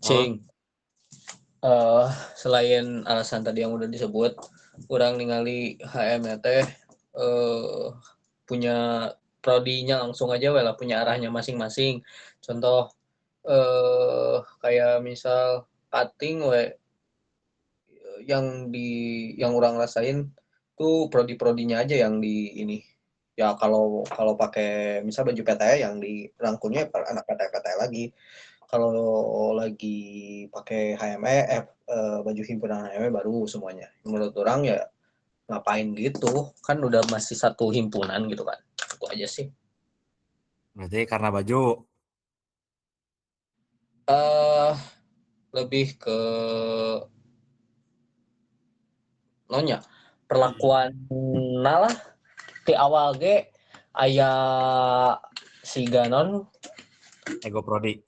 Cing, selain alasan tadi yang udah disebut, urang ningali HM teh punya prodinya langsung aja we lah, punya arahnya masing-masing. Contoh kayak misal cutting we yang urang rasain tuh prodi-prodinya aja yang di ini. Ya kalau pakai misal baju PTE yang dirangkulnya anak PTE lagi. Kalau lagi pakai HME baju himpunan HME baru semuanya. Menurut orang ya ngapain gitu, kan udah masih satu himpunan gitu kan. Itu aja sih. Berarti karena baju. Lebih ke nonya perlakuan lah di awal ge aya siga non Ego prodi.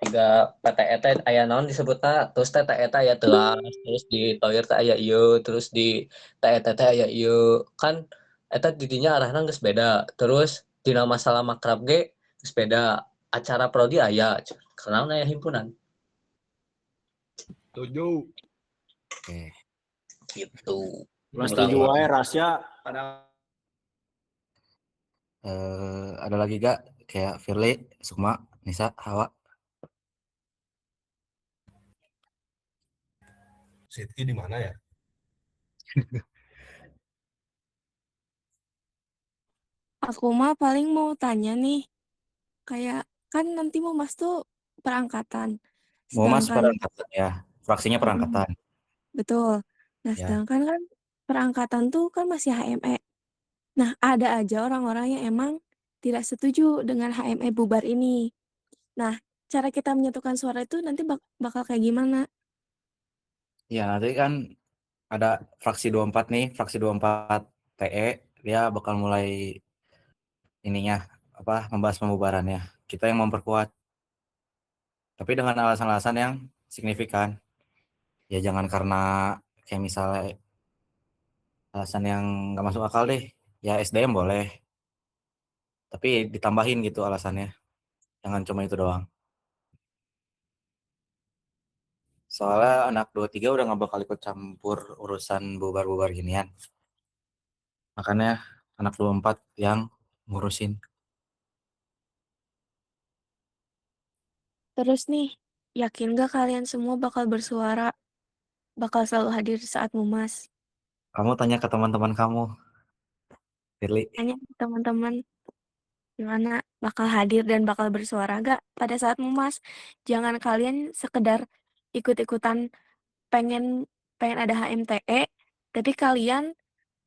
siga PTE teh aya naon disebutna terus teh eta aya telas terus di toyer teh aya ieu terus di TET teh aya ieu kan eta didinya arahna geus beda terus dina masalah makrab ge geus beda acara prodi aya kenalna aya himpunan Setuju. Oke. gitu. Lu setuju wae Rasya pada Ada lagi gak kayak Firly, Sukma, Nisa, Hawa? Siti di mana ya? Aku mah paling mau tanya nih, kayak kan nanti mau mas tuh perangkatan, Mau mas sedangkan perangkatan ya, fraksinya perangkatan. betul. Nah, Ya. sedangkan kan perangkatan tuh kan masih HME. Nah, ada aja orang-orang yang emang tidak setuju dengan HME bubar ini. Nah, cara kita menyatukan suara itu nanti bakal kayak gimana? Ya nanti kan ada fraksi 24 nih, fraksi 24 TE, dia bakal mulai ininya membahas pembubarannya. Kita yang memperkuat. Tapi dengan alasan-alasan yang signifikan. Ya jangan karena kayak misalnya alasan yang nggak masuk akal deh. Ya SDM boleh. Tapi ditambahin gitu alasannya. Jangan cuma itu doang. Soalnya anak 23 udah gak bakal ikut campur urusan bubar-bubar ginian. Makanya anak 24 yang ngurusin. Terus nih, yakin gak kalian semua bakal bersuara, bakal selalu hadir saat mumas? Kamu tanya ke teman-teman kamu, Firly. Tanya ke teman-teman, gimana bakal hadir dan bakal bersuara gak pada saat mumas? Jangan kalian sekedar ikut-ikutan pengen pengen ada HMTE, tapi kalian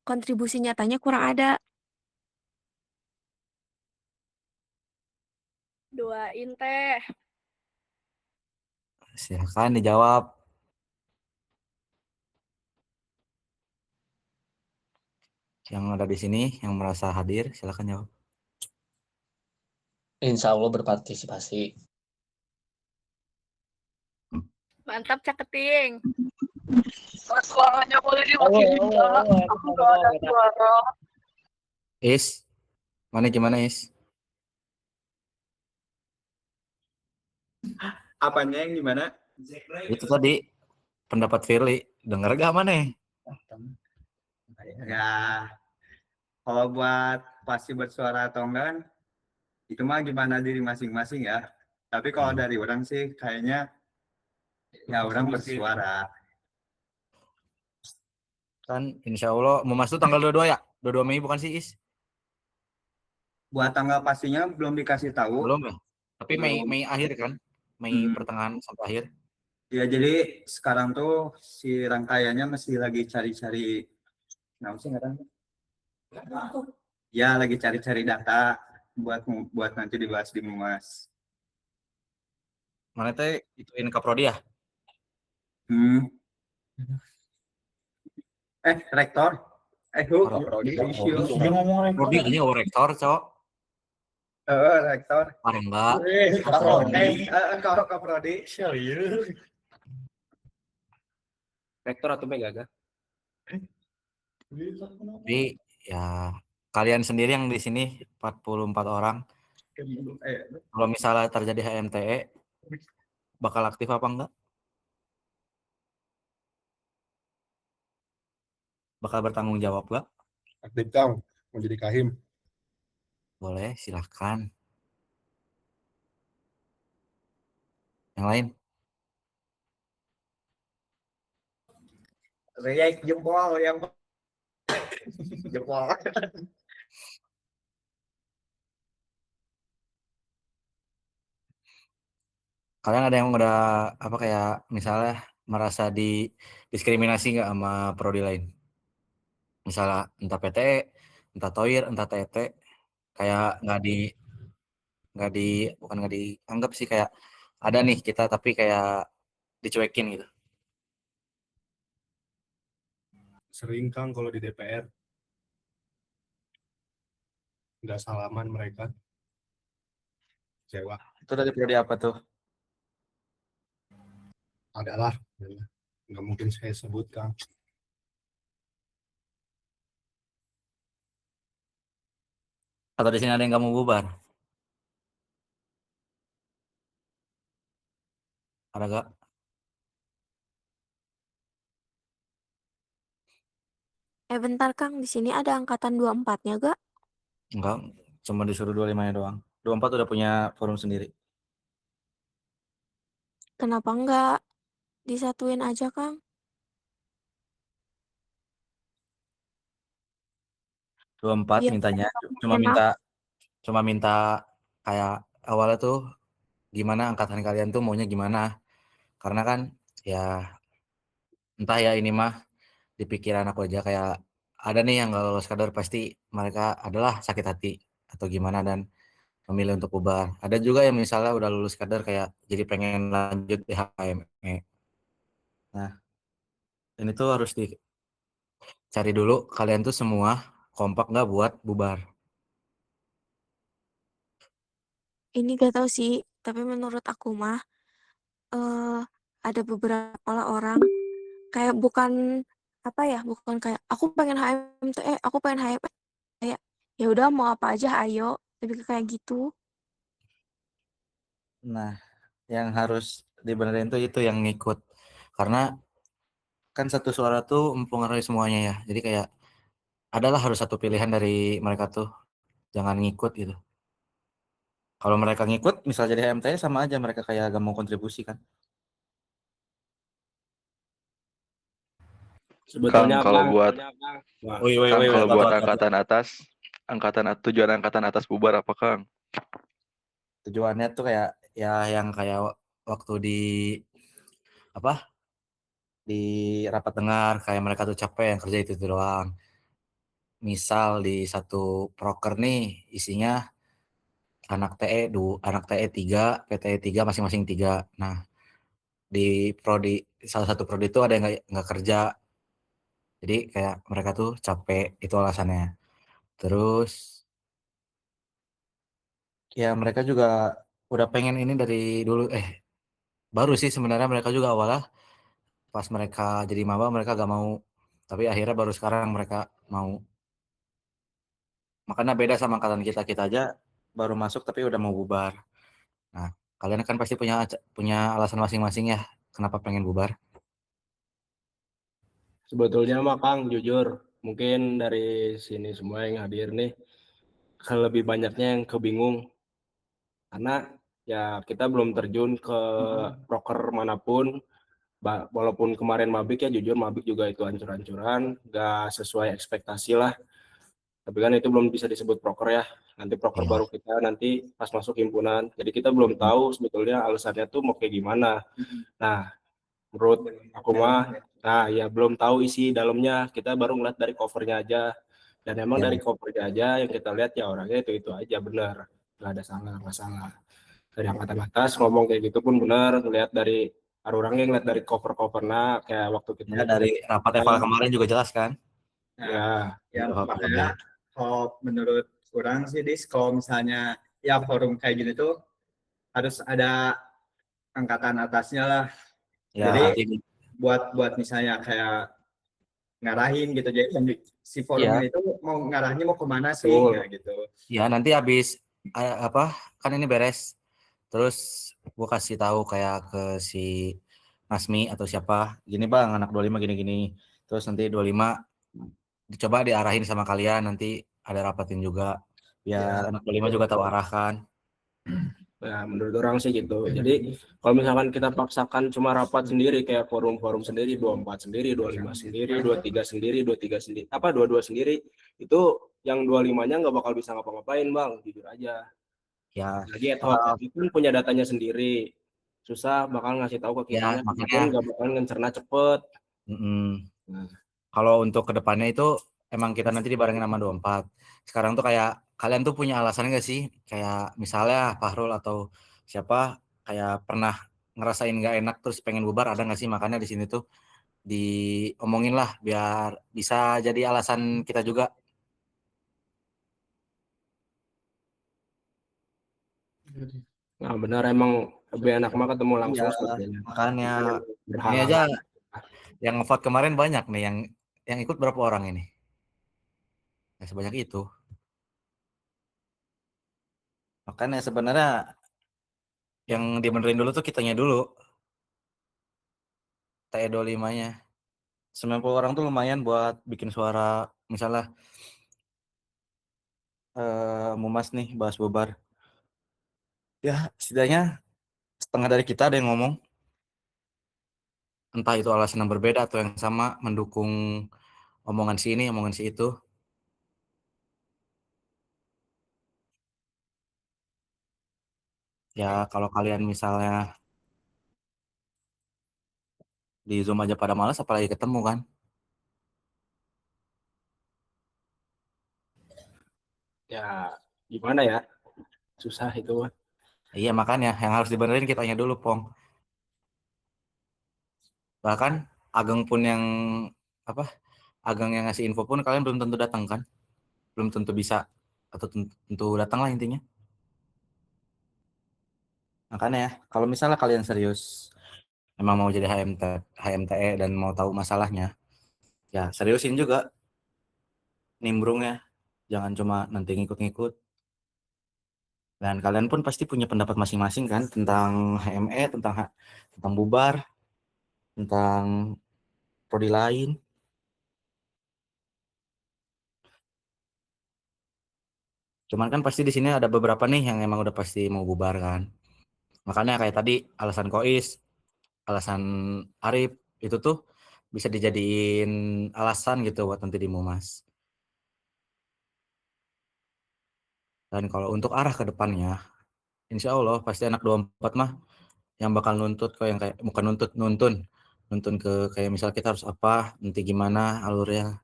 kontribusi nyatanya kurang ada. Doain teh. Silakan dijawab. Yang ada di sini, yang merasa hadir, silakan jawab. Insya Allah berpartisipasi. Mantap Cak Keting. Suaranya boleh diwakilin nggak? Aku nggak ada suara. Is, mana gimana Is? apanya yang gimana? Itu tadi pendapat Firly, denger gak mana? Ya, kalau buat pasti bersuara atau enggak kan, itu mah gimana diri masing-masing ya. Tapi kalau dari orang sih kayaknya ya orang bersuara. Kan insya Allah mau masuk tanggal 22 ya? 22 Mei bukan sih Is? Buat tanggal pastinya belum dikasih tahu. Belum ya? Tapi Mei akhir kan? Mei pertengahan sampai akhir. Ya jadi sekarang tuh si rangkaiannya masih lagi cari-cari, kenapa sih nggak tahu? Ya lagi cari-cari data buat nanti dibahas di Mumas. Mana teh ituin Kaprodi ya? Rektor. Prodi ini rektor, cok. Rektor. Parah enggak? Kaprodi. Rektor atau Megaga? Jadi ya kalian sendiri yang di sini 44 orang. Kalau misalnya terjadi HMTE, bakal aktif apa enggak? Bakal bertanggung jawab enggak? Aktif Kang, mau jadi kahim. Boleh, silahkan. Yang lain? React jempol yang jempol. Kalian ada yang udah apa kayak misalnya merasa diskriminasi nggak sama prodi lain? Misalnya entah PTE, entah TOIR, entah TET, kayak bukan nggak dianggap sih, kayak ada nih kita tapi kayak dicuekin gitu. Sering Kang kalau di DPR. Nggak salaman mereka. Kecewa. Itu dari prodi apa tuh? Adalah. Nggak mungkin saya sebut Kang. Atau di sini ada yang nggak mau bubar? Ada gak? Bentar Kang, di sini ada angkatan 24-nya gak? Enggak, cuma disuruh 25-nya doang. 24 udah punya forum sendiri. Kenapa enggak disatuin aja Kang? 24 Biar mintanya enak. cuma minta kayak awalnya tuh gimana angkatan kalian tuh maunya gimana. Karena kan ya entah ya, ini mah di pikiran aku aja kayak ada nih yang nggak lolos kadar pasti mereka adalah sakit hati atau gimana dan memilih untuk bubar. Ada juga yang misalnya udah lulus kadar kayak jadi pengen lanjut di HME. Nah, ini tuh harus dicari dulu kalian tuh semua kompak nggak buat bubar. Ini gak tahu sih, tapi menurut aku mah ada beberapa orang kayak bukan apa ya, bukan kayak aku pengen HMTE, aku pengen HME, kayak ya udah mau apa aja ayo, lebih ke kayak gitu. Nah, yang harus dibenerin tuh itu yang ngikut. Karena kan satu suara tuh mempengaruhi semuanya ya. Jadi kayak adalah harus satu pilihan dari mereka tuh. Jangan ngikut gitu. Kalau mereka ngikut, misal jadi HMTE sama aja mereka kayak gak mau kontribusi kan. Sebetulnya Kang, kalau Kang. buat Wah, Kang, kalau buat tahu. tujuan angkatan atas bubar apa, Kang? Tujuannya tuh kayak ya yang kayak waktu di apa? Di rapat dengar kayak mereka tuh capek yang kerja itu doang. Misal di satu proker nih isinya anak TE 3, PTE 3 masing-masing 3. Nah, di prodi salah satu prodi itu ada yang nggak kerja. Jadi kayak mereka tuh capek itu alasannya. Terus ya mereka juga udah pengen ini dari dulu baru sih sebenarnya mereka juga awalnya pas mereka jadi maba mereka gak mau, tapi akhirnya baru sekarang mereka mau. Makanya beda sama angkatan kita aja baru masuk tapi udah mau bubar. Nah, kalian kan pasti punya alasan masing-masing ya kenapa pengen bubar. sebetulnya mah Kang, jujur, mungkin dari sini semua yang hadir nih, lebih banyaknya yang kebingung. Karena ya kita belum terjun ke proker manapun, walaupun kemarin mabik ya jujur mabik juga itu hancur-hancuran, gak sesuai ekspektasi lah. Tapi kan itu belum bisa disebut proker ya. Nanti proker Ya. baru kita nanti pas masuk himpunan. Jadi kita belum tahu sebetulnya alasannya tuh mau kayak gimana. Nah, menurut aku mah, nah ya belum tahu isi dalamnya. Kita baru ngeliat dari covernya aja. Dan emang Ya. dari covernya aja yang kita lihat ya orangnya itu aja benar. Nggak ada masalah. Dari angkatan atas ngomong kayak gitu pun benar. Ngeliat dari orangnya ngeliat dari cover-covernya kayak waktu kita Ya dari rapat eval kemarin juga jelas kan. ya Ya makanya kalau menurut kurang sih kalau misalnya ya forum kayak gini tuh harus ada angkatan atasnya lah. Ya, Jadi buat misalnya kayak ngarahin gitu, jadi si forum ya, ini tuh mau ngarahnya mau kemana sih Betul. ya gitu. ya nanti habis kan ini beres. Terus gue kasih tahu kayak ke si Nasmi atau siapa, gini bang anak 25 gini-gini, terus nanti 25 dicoba diarahin sama kalian, nanti ada rapatin juga biar Ya, anak 25 juga tahu arah kan. ya menurut orang sih gitu. Jadi kalau misalkan kita paksakan cuma rapat sendiri kayak forum-forum sendiri, 24 sendiri, 25 sendiri, 23 sendiri, 23 sendiri, 22 sendiri, itu yang 25-nya nggak bakal bisa ngapa-ngapain bang, jujur aja. Ya Lagi ad hoc itu pun punya datanya sendiri, susah bakal ngasih tahu ke ya kitanya, makanya pun nggak bakal ngencerna cepet. Nah, kalau untuk kedepannya itu emang kita nanti dibarengin sama 24. Sekarang tuh kayak kalian tuh punya alasan nggak sih? Kayak misalnya Fahrul atau siapa kayak pernah ngerasain nggak enak terus pengen bubar, ada nggak sih? Makanya di sini tuh diomongin lah biar bisa jadi alasan kita juga. nah benar emang lebih enak mah ketemu Iya, langsung sebetulnya. makanya ini Berhalangan. aja yang ngevote kemarin banyak nih, yang ikut berapa orang ini? Ya sebanyak itu. Makanya sebenarnya yang dibenerin dulu tuh kitanya dulu, TE 25-nya. 90 orang tuh lumayan buat bikin suara, misalnya Mumas nih bahas bubar. Ya setidaknya setengah dari kita ada yang ngomong, entah itu alasan yang berbeda atau yang sama mendukung omongan si ini, omongan si itu. Ya kalau kalian misalnya di Zoom aja pada malas, apalagi ketemu kan. Ya gimana ya, susah itu mah. Iya makanya yang harus dibenerin kitanya dulu Pong. Bahkan Ageng pun yang apa, Ageng yang ngasih info pun kalian belum tentu datang kan, belum tentu bisa atau tentu datang lah intinya. Makanya ya kalau misalnya kalian serius emang mau jadi HMTE dan mau tahu masalahnya, ya seriusin juga nimbrungnya, jangan cuma nanti ngikut-ngikut. Dan kalian pun pasti punya pendapat masing-masing kan tentang HME, tentang bubar, tentang prodi lain. Cuman kan pasti di sini ada beberapa nih yang emang udah pasti mau bubar kan. Makanya kayak tadi alasan Kois, alasan Arif itu tuh bisa dijadiin alasan gitu buat nanti di Mumas. Dan kalau untuk arah ke depannya, insya Allah pasti anak 24 mah yang bakal nuntut kok, yang kayak bukan nuntun ke kayak misal kita harus apa, nanti gimana alurnya.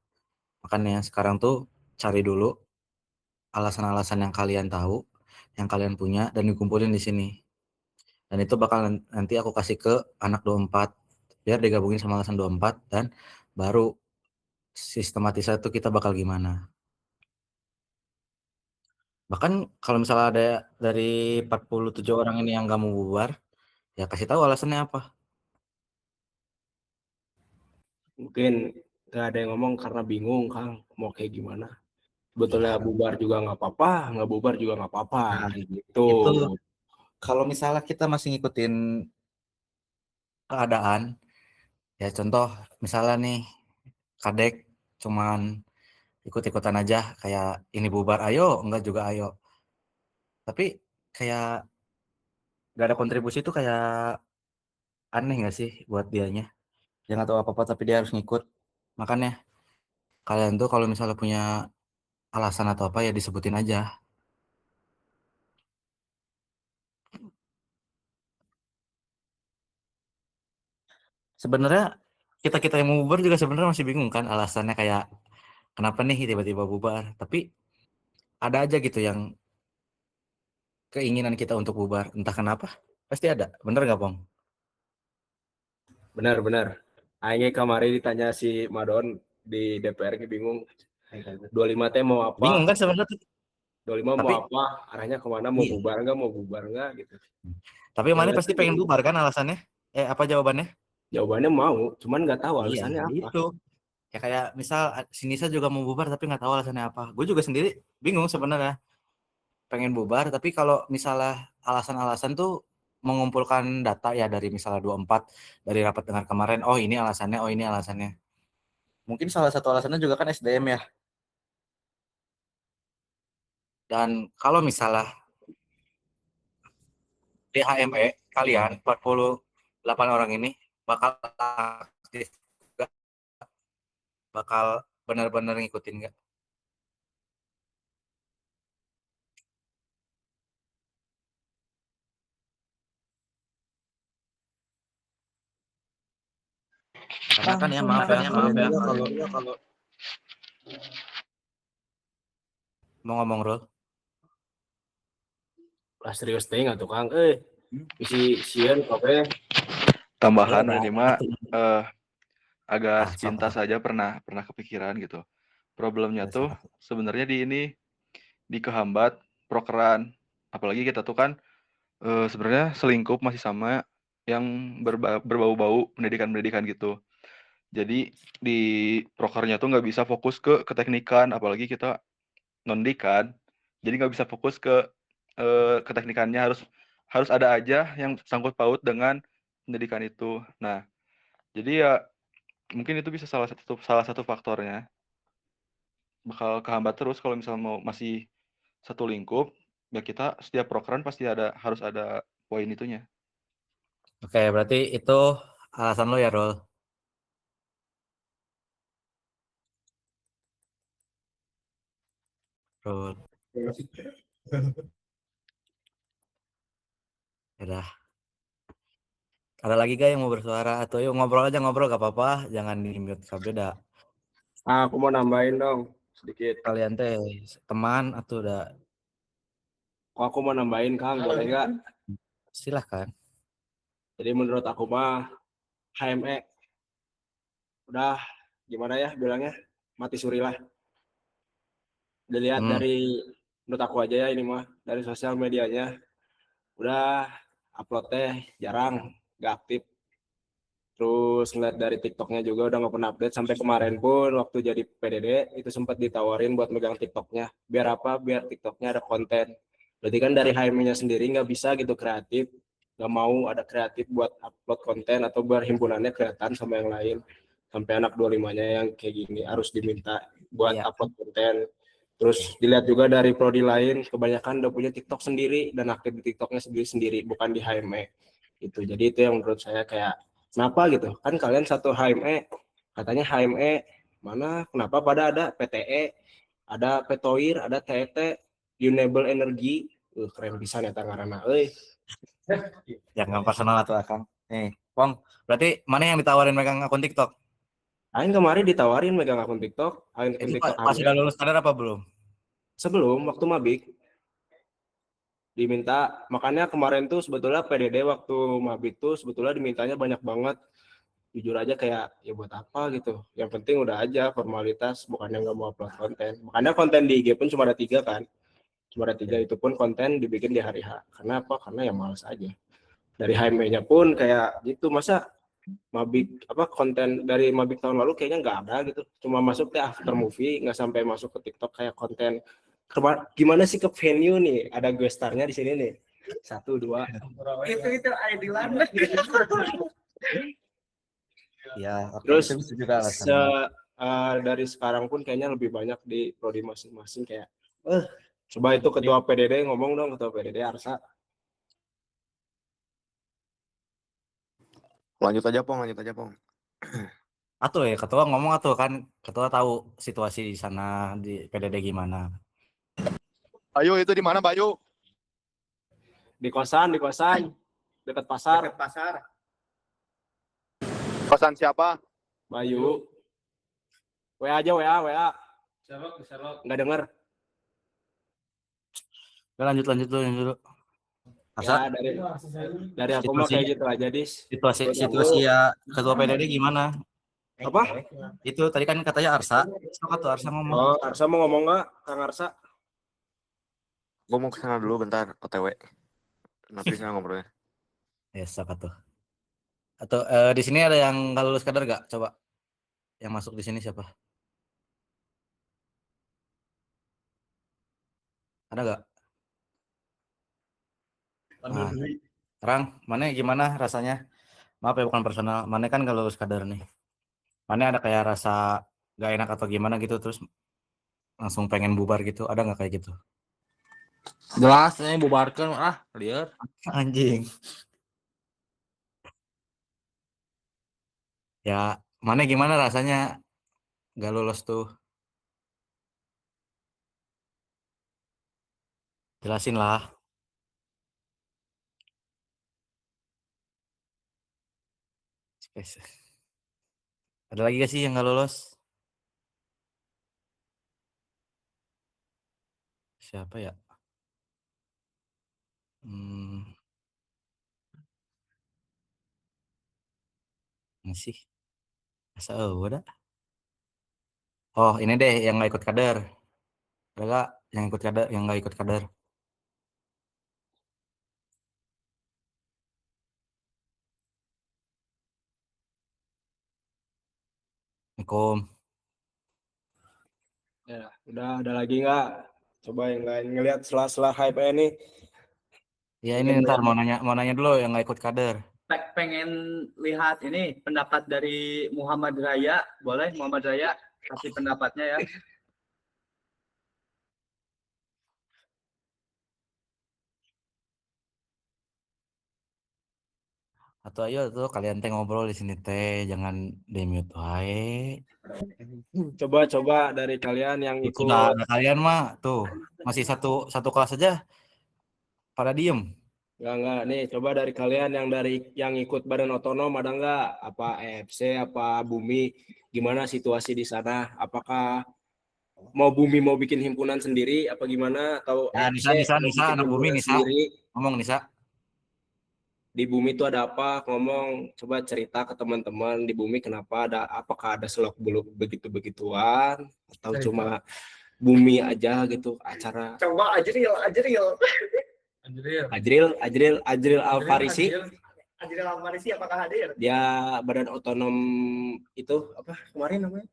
Makanya sekarang tuh cari dulu alasan-alasan yang kalian tahu, yang kalian punya dan dikumpulin di sini. Dan itu bakal nanti aku kasih ke anak 24 biar digabungin sama alasan 24 dan baru sistematisasi itu kita bakal gimana. Bahkan kalau misalnya ada dari 47 orang ini yang gak mau bubar, ya kasih tahu alasannya apa. Mungkin nggak ada yang ngomong karena bingung Kang mau kayak gimana. Sebetulnya Ya, bubar juga nggak apa-apa, nggak bubar juga nggak apa-apa, nah, gitu. itu kalau misalnya kita masih ngikutin keadaan, ya contoh misalnya nih Kadek cuman ikut-ikutan aja kayak ini bubar ayo, enggak juga ayo. Tapi kayak gak ada kontribusi itu kayak aneh gak sih buat dianya? Dia nggak tahu apa-apa tapi dia harus ngikut. Makanya kalian tuh kalau misalnya punya alasan atau apa ya disebutin aja. Sebenarnya kita yang mau bubar juga sebenarnya masih bingung kan alasannya kayak kenapa nih tiba-tiba bubar. Tapi ada aja gitu yang keinginan kita untuk bubar. Entah kenapa. Pasti ada. Bener gak, Pong? Benar-benar. Aing kemarin ditanya si Madon di DPR bingung. 25 teh mau apa? Bingung kan sebenarnya tuh. 25 mau Tapi apa? Arahnya kemana? Mau iya. bubar nggak? Mau bubar nggak? Gitu. Tapi mana pasti pengen bubar kan alasannya? Apa jawabannya? Jawabannya mau, cuman nggak tahu Iya, alasannya apa. itu. Ya kayak misal si Nisa juga mau bubar tapi nggak tahu alasannya apa. Gue juga sendiri bingung sebenarnya. Pengen bubar tapi kalau misalnya alasan-alasan tuh mengumpulkan data ya dari misalnya 24 dari rapat dengar kemarin. Oh ini alasannya, oh ini alasannya. Mungkin salah satu alasannya juga kan SDM ya. Dan kalau misalnya di HME kalian 48 orang ini bakal aktif nggak? Bakal benar-benar ngikutin nggak? Karena kan ya maaf ya kalau mau ngomong Rul. Lah serius teh nggak tuh Kang? Isi sieun kope. Tambahan Ya, ini mah agak sok sepintas saja pernah kepikiran gitu. Problemnya Ya, tuh sok. sebenarnya di kehambat prokeran. Apalagi kita tuh kan sebenarnya selingkup masih sama yang berbau-bau pendidikan gitu. Jadi di prokernya tuh nggak bisa fokus ke keteknikan, apalagi kita non-dikan. Jadi nggak bisa fokus ke keteknikannya, harus ada aja yang sangkut paut dengan pendidikan itu. Nah, jadi ya mungkin itu bisa salah satu faktornya. Bakal kehambat terus kalau misalnya mau masih satu lingkup, ya kita setiap prokeran pasti harus ada poin itunya. Oke, berarti itu alasan lo ya, Rul. Rul. Udah. Ada lagi gak yang mau bersuara? Atau yuk ngobrol aja, ngobrol gak apa-apa. Jangan di-mute kabel dah. Aku mau nambahin dong sedikit. Kalian teh teman atau udah Kok aku mau nambahin Kang, boleh nggak? silahkan. Jadi menurut aku mah HME udah gimana ya bilangnya, mati suri lah. Dilihat dari menurut aku aja ya, ini mah dari sosial medianya udah upload teh jarang, nggak aktif. Terus ngeliat dari TikToknya juga udah nggak pernah update. Sampai kemarin pun waktu jadi PDD itu sempat ditawarin buat megang TikToknya. Biar apa? Biar TikToknya ada konten. Berarti kan dari HM-nya sendiri nggak bisa gitu kreatif, nggak mau ada kreatif buat upload konten atau berhimpunannya kelihatan sama yang lain. Sampai anak 25-nya yang kayak gini harus diminta buat Iya. upload konten. Terus dilihat juga dari prodi lain, kebanyakan udah punya TikTok sendiri dan aktif di TikToknya sendiri-sendiri, bukan di HME. Itu. Jadi itu yang menurut saya kayak kenapa gitu? Kan kalian satu HME, katanya HME mana? Kenapa pada ada PTE, ada Petoir, ada TET, Renewable Energy, keren bisa nih tangarana, Jangan personal atau Akang. Nih, Pong. Berarti mana yang ditawarin megang akun TikTok? Aing kemarin ditawarin megang akun TikTok, akun Itu TikTok pas udah lulus kader apa belum? sebelum waktu mabik diminta. Makanya kemarin tuh sebetulnya PDD waktu mabik tuh sebetulnya dimintanya banyak banget. Jujur aja kayak ya buat apa gitu, yang penting udah aja formalitas, bukannya nggak mau upload konten. Makanya konten di IG pun cuma ada 3 kan, cuma ada 3, itu pun konten dibikin di hari H. Karena apa? Karena ya males aja. Dari HME-nya pun kayak gitu, masa mabik apa konten dari mabik tahun lalu kayaknya nggak ada gitu, cuma masuk ke after movie, nggak sampai masuk ke TikTok kayak konten. Gimana sih ke venue nih, ada gue starnya di sini nih, 1 2 itu idealan. Iya, oke. Terus Itu bisa juga alasannya. dari sekarang pun kayaknya lebih banyak di prodi masing-masing kayak coba itu ketua PDD ngomong dong, ketua PDD Arsa. Lanjut aja Pong. Atuh ya, ketua ngomong atuh kan, ketua tahu situasi di sana di PDD gimana. Ayo itu di mana Bayu? Di kosan dekat pasar. Kosan siapa? Bayu. WA aja, WA. Nggak denger. Oke, lanjut dulu. Ya, dari aku mah kayak gitu aja, Dis. Situasi ya ketua PDD gimana? Apa? Itu tadi kan katanya Arsa. Sok atuh Arsa ngomong. Oh, Arsa mau ngomong nggak, Kang Arsa? Gue mau kesana dulu bentar, OTW. Nanti saya ngobrolnya. Ya, sok atuh. Atau di sini ada yang nggak lulus kader nggak? Coba yang masuk di sini siapa? Ada nggak? Nah, Rang, mana gimana rasanya? Maaf ya bukan personal, mana kan gak lulus kader nih. Mana ada kayak rasa gak enak atau gimana gitu terus langsung pengen bubar gitu, ada nggak kayak gitu? Jelas nih bubarkan liar. Anjing. Ya, mana gimana rasanya gak lulus tuh? Jelasin lah. Ada lagi gak sih yang gak lulus? Siapa ya? Masih. Masa udah? Oh ini deh yang gak ikut kader. Ada gak yang ikut kader, yang gak ikut kader? Assalamualaikum. Ya, udah ada lagi nggak? Coba yang lain ngelihat sela-sela hype ini. Ya ini ntar mau nanya dulu yang gak ikut kader. Pengen lihat ini pendapat dari Muhammad Raya, boleh Muhammad Raya kasih pendapatnya ya. Atau ayo tuh kalian teh ngobrol di sini teh, jangan di mute wae. Coba dari kalian yang ikut. Sudah ada kalian mah tuh masih satu kelas aja pada diem. Enggak nih, coba dari kalian yang ikut badan otonom ada enggak? Apa EFC, apa Bumi? Gimana situasi di sana? Apakah mau Bumi mau bikin himpunan sendiri apa gimana? Atau Ya, EFC Nisa, mau bikin anak Bumi, himpunan Nisa. sendiri? Ngomong Nisa. Di Bumi itu ada apa? Ngomong, coba cerita ke teman-teman di Bumi kenapa ada, apakah ada selok beluk begitu-begituan atau cuma Bumi aja gitu acara. Coba Ajril Alfarisi. Ajril Alfarisi apakah hadir? Dia badan otonom itu apa kemarin namanya?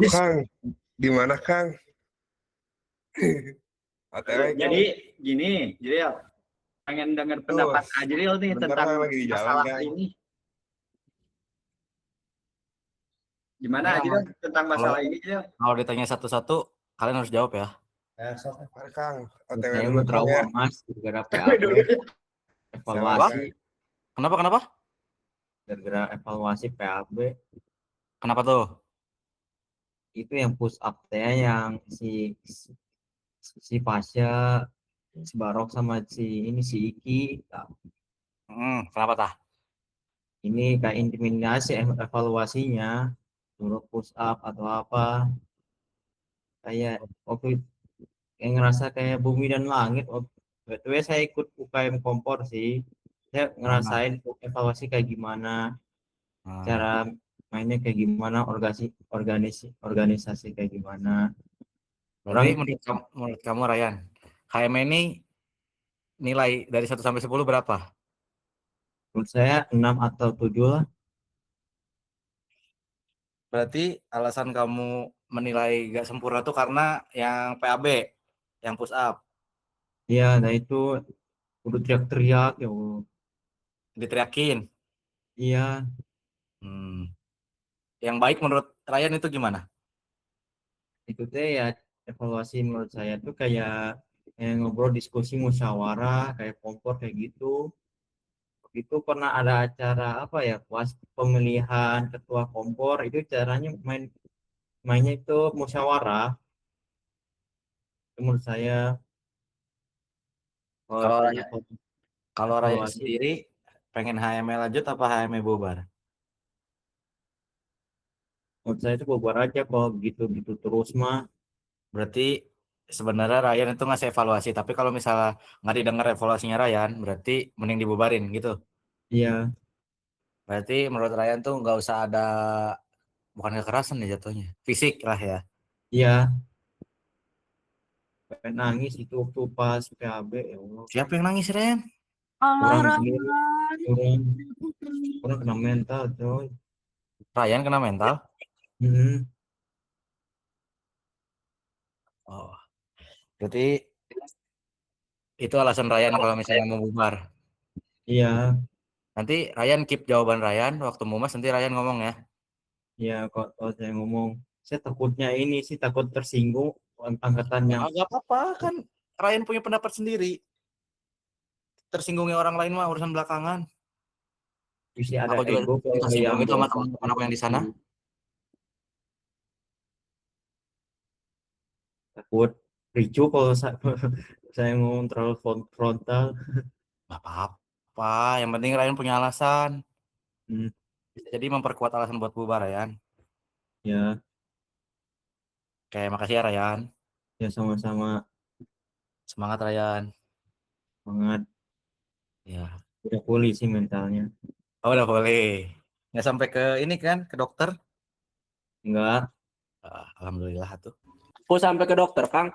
Kang, di mana Kang? Jadi gini, Ajril, pengen dengar pendapat Ajril nih tentang masalah ini. Gimana Ajril tentang masalah ini, Ajril? Kalau ditanya satu-satu, kalian harus jawab ya. Kang, Saya mau trauma mas gara-gara PAB evaluasi Kenapa? gara-gara evaluasi PAB Kenapa tuh? itu yang push up teh yang si Pasha, si Barok sama si Iki. Kenapa tah? Ini kayak intimidasi evaluasinya, suruh push up atau apa. Kayak waktu yang ngerasa kayak bumi dan langit. Waktu saya ikut UKM kompor sih. Saya ngerasain evaluasi kayak gimana, cara mainnya kayak gimana, organisasi kayak gimana. Berarti menurut kamu Ryan, HM ini nilai dari 1 sampai 10 berapa? Menurut saya 6 atau 7 lah. Berarti alasan kamu menilai gak sempurna tuh karena yang PAB, yang push up. Iya, nah itu udah teriak-teriak ya Allah. Diteriakin. Iya. Yang baik menurut Ryan itu gimana? Itu teh ya evaluasi menurut saya tuh kayak ngobrol diskusi musyawarah kayak kompor kayak gitu. Itu pernah ada acara apa ya pemilihan ketua kompor itu caranya mainnya itu musyawarah. Itu menurut saya Kalau Ryan sendiri pengen HME lanjut apa HME bubar? Menurut saya itu bubar aja kalau gitu terus mah. Berarti sebenarnya Ryan itu ngasih evaluasi, tapi kalau misalnya nggak didengar evaluasinya Ryan, berarti mending dibubarin gitu. Iya. Berarti menurut Ryan tuh nggak usah ada, bukan kekerasan ya jatuhnya, fisik lah ya. Iya. Nangis itu waktu pas PAB ya Allah. Siapa yang nangis Ryan? Orang sendiri. Orang kena mental coy. Ryan kena mental? Oh, berarti Itu alasan Ryan kalau misalnya mau bubar. Iya, Nanti Ryan keep jawaban Ryan, waktu mumas nanti Ryan ngomong ya. iya kalau saya ngomong, saya takutnya ini sih takut tersinggung angkatan yang Agak apa-apa kan Ryan punya pendapat sendiri. Tersinggungnya orang lain mah urusan belakangan. bisa ada Aku juga ego kalau yang tersinggung itu sama bawa teman-teman aku yang di sana. takut ricu kalau saya ngomong terlalu frontal. Gak apa-apa, yang penting Ryan punya alasan. Hmm, Bisa jadi memperkuat alasan buat bubar Ryan. ya, Oke, makasih ya Ryan. ya sama-sama Semangat Ryan. banget. Ya. Udah pulih sih mentalnya. Oh, udah boleh. Nggak sampai ke ini kan, ke dokter? Enggak, Alhamdulillah tuh. Aku sampai ke dokter, Kang.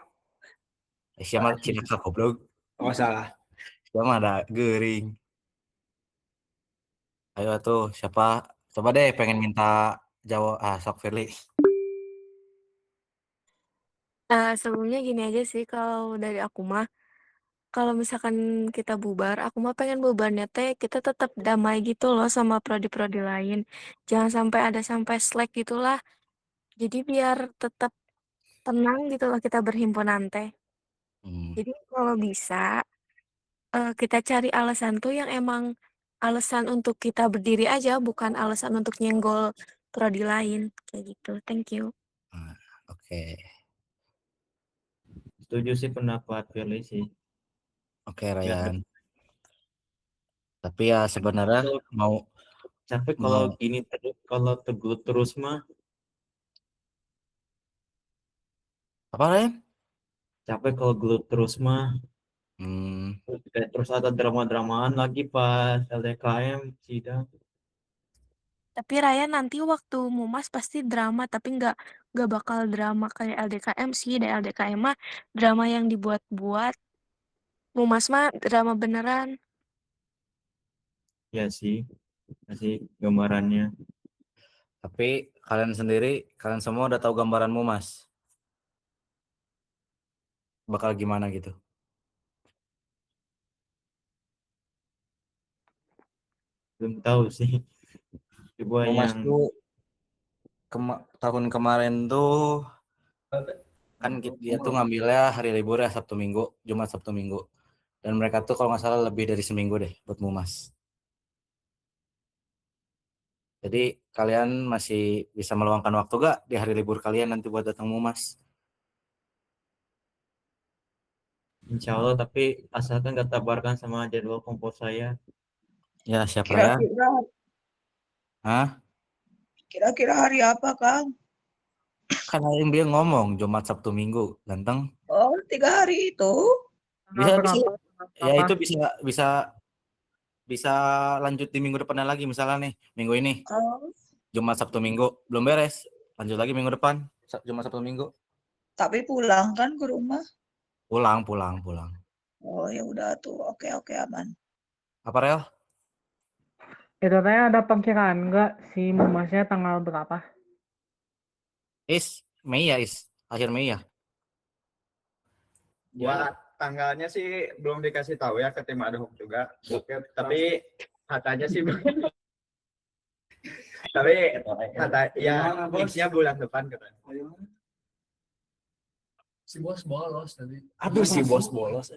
Siapa Cina goblok? Oh, salah. Siapa ada gering. Ayo tuh, siapa? Coba deh pengen minta jawab sok Firly. Sebelumnya gini aja sih kalau dari aku mah, kalau misalkan kita bubar, aku mah pengen bubarnya teh kita tetap damai gitu loh sama prodi-prodi lain. Jangan sampai ada sampai slack gitulah. Jadi biar tetap tenang gitu loh kita berhimpunan teh. Jadi kalau bisa kita cari alasan tuh yang emang alasan untuk kita berdiri aja, bukan alasan untuk nyenggol prodi lain kayak gitu. Thank you. Oke. setuju sih pendapat Firly sih. Oke, Ryan. Tapi ya sebenarnya mau capek kalau gini terus, kalau teguh terus mah. Apa Ryan? Capek kalau gelut terus mah. Terus ada drama-dramaan lagi pas LDKM sidang. Tapi Raya nanti waktu mumas pasti drama, tapi nggak bakal drama kayak LDKM sih. Dari LDKM mah drama yang dibuat-buat. Mumas mah drama beneran. Ya sih, kasih gambarannya. Tapi kalian semua udah tahu gambaranmu Mas. Bakal gimana gitu? Belum tahu sih. Coba Mumas yang tuh tahun kemarin tuh kan dia tuh ngambilnya hari libur ya Sabtu Minggu, Jumat Sabtu Minggu. Dan mereka tuh kalau nggak salah lebih dari seminggu deh buat mumas. Jadi kalian masih bisa meluangkan waktu gak di hari libur kalian nanti buat datang mumas? insya Allah, tapi asalkan gak tabarkan sama jadwal kompor saya. Ya siapa ya? Kira-kira Hah? kira-kira hari apa, Kang? Kan yang dia ngomong Jumat Sabtu Minggu, ganteng. Oh, 3 hari itu. Bisa ya itu bisa lanjut di minggu depannya lagi misalnya nih minggu ini Jumat Sabtu Minggu belum beres, lanjut lagi minggu depan Jumat Sabtu Minggu. Tapi pulang kan ke rumah? Pulang. Oh, ya udah tuh. Oke, aman. Apa Rel? Itu teh ada perkiraan nggak si mumasnya tanggal berapa? Mei ya, akhir Mei ya. Buat tanggalnya sih belum dikasih tahu ya ke tim ad hoc juga. Tapi katanya sih tapi kata ya fixnya bulan depan katanya. Si bos bolos tadi. Aduh si bos bolos.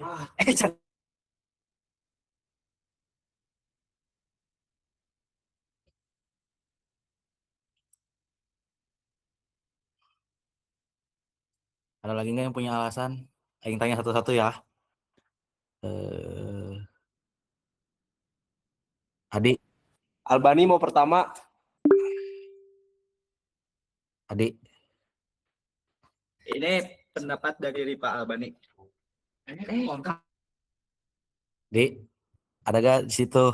Ada lagi nggak yang punya alasan? Aing tanya satu-satu ya. Adi. Albani mau pertama. Adi. Ini pendapat dari Pak Albani. Di, ada gak di situ?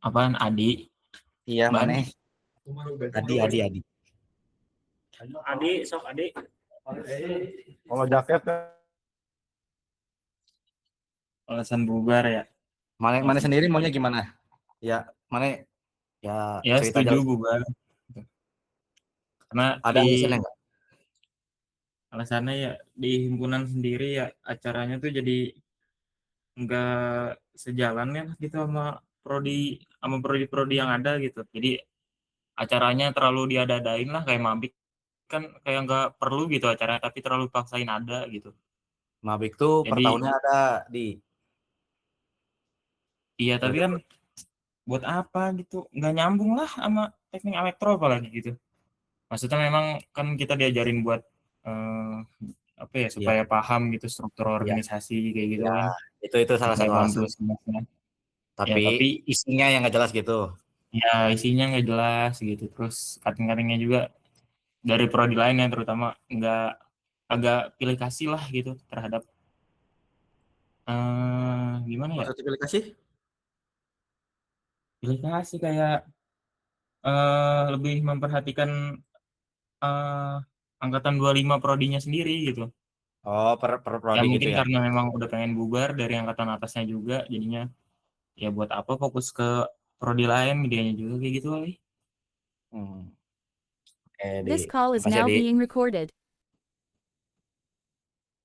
Apaan Adi? Iya mana? Adi. Adi, sok Adi. Kalau jaket Alasan bubar ya. Mana sendiri maunya gimana? Ya, mana ya setuju aja. bubar. Karena Ada di alasannya nggak? alasannya ya di himpunan sendiri ya acaranya tuh jadi nggak sejalan ya gitu sama prodi-prodi yang ada gitu. Jadi acaranya terlalu diada-adain lah kayak Mabik kan kayak nggak perlu gitu acaranya tapi terlalu paksain ada gitu. Mabik tuh per Jadi tahunnya ada di. iya tapi Berarti kan buat apa gitu nggak nyambung lah sama teknik elektro apalagi gitu. Maksudnya memang kan kita diajarin buat eh, apa ya iya, supaya paham gitu struktur iya, organisasi kayak gitu iya. kan Itu salah supaya satu paham alasan. tugasnya. Ya Tapi tapi isinya yang nggak jelas gitu. ya isinya nggak jelas gitu terus cutting-cuttingnya juga dari prodi lainnya terutama nggak agak pilih kasih lah gitu terhadap gimana ya Maksudnya pilih kasih? pilih kasih kayak lebih memperhatikan eh, angkatan 25 prodinya sendiri gitu Oh, per ya prodi gitu mungkin ya. karena memang udah pengen bubar dari angkatan atasnya juga jadinya ya buat apa fokus ke prodi lain medianya juga kayak gitu kali. Hmm. This call is Makasih ya, now Di. being recorded.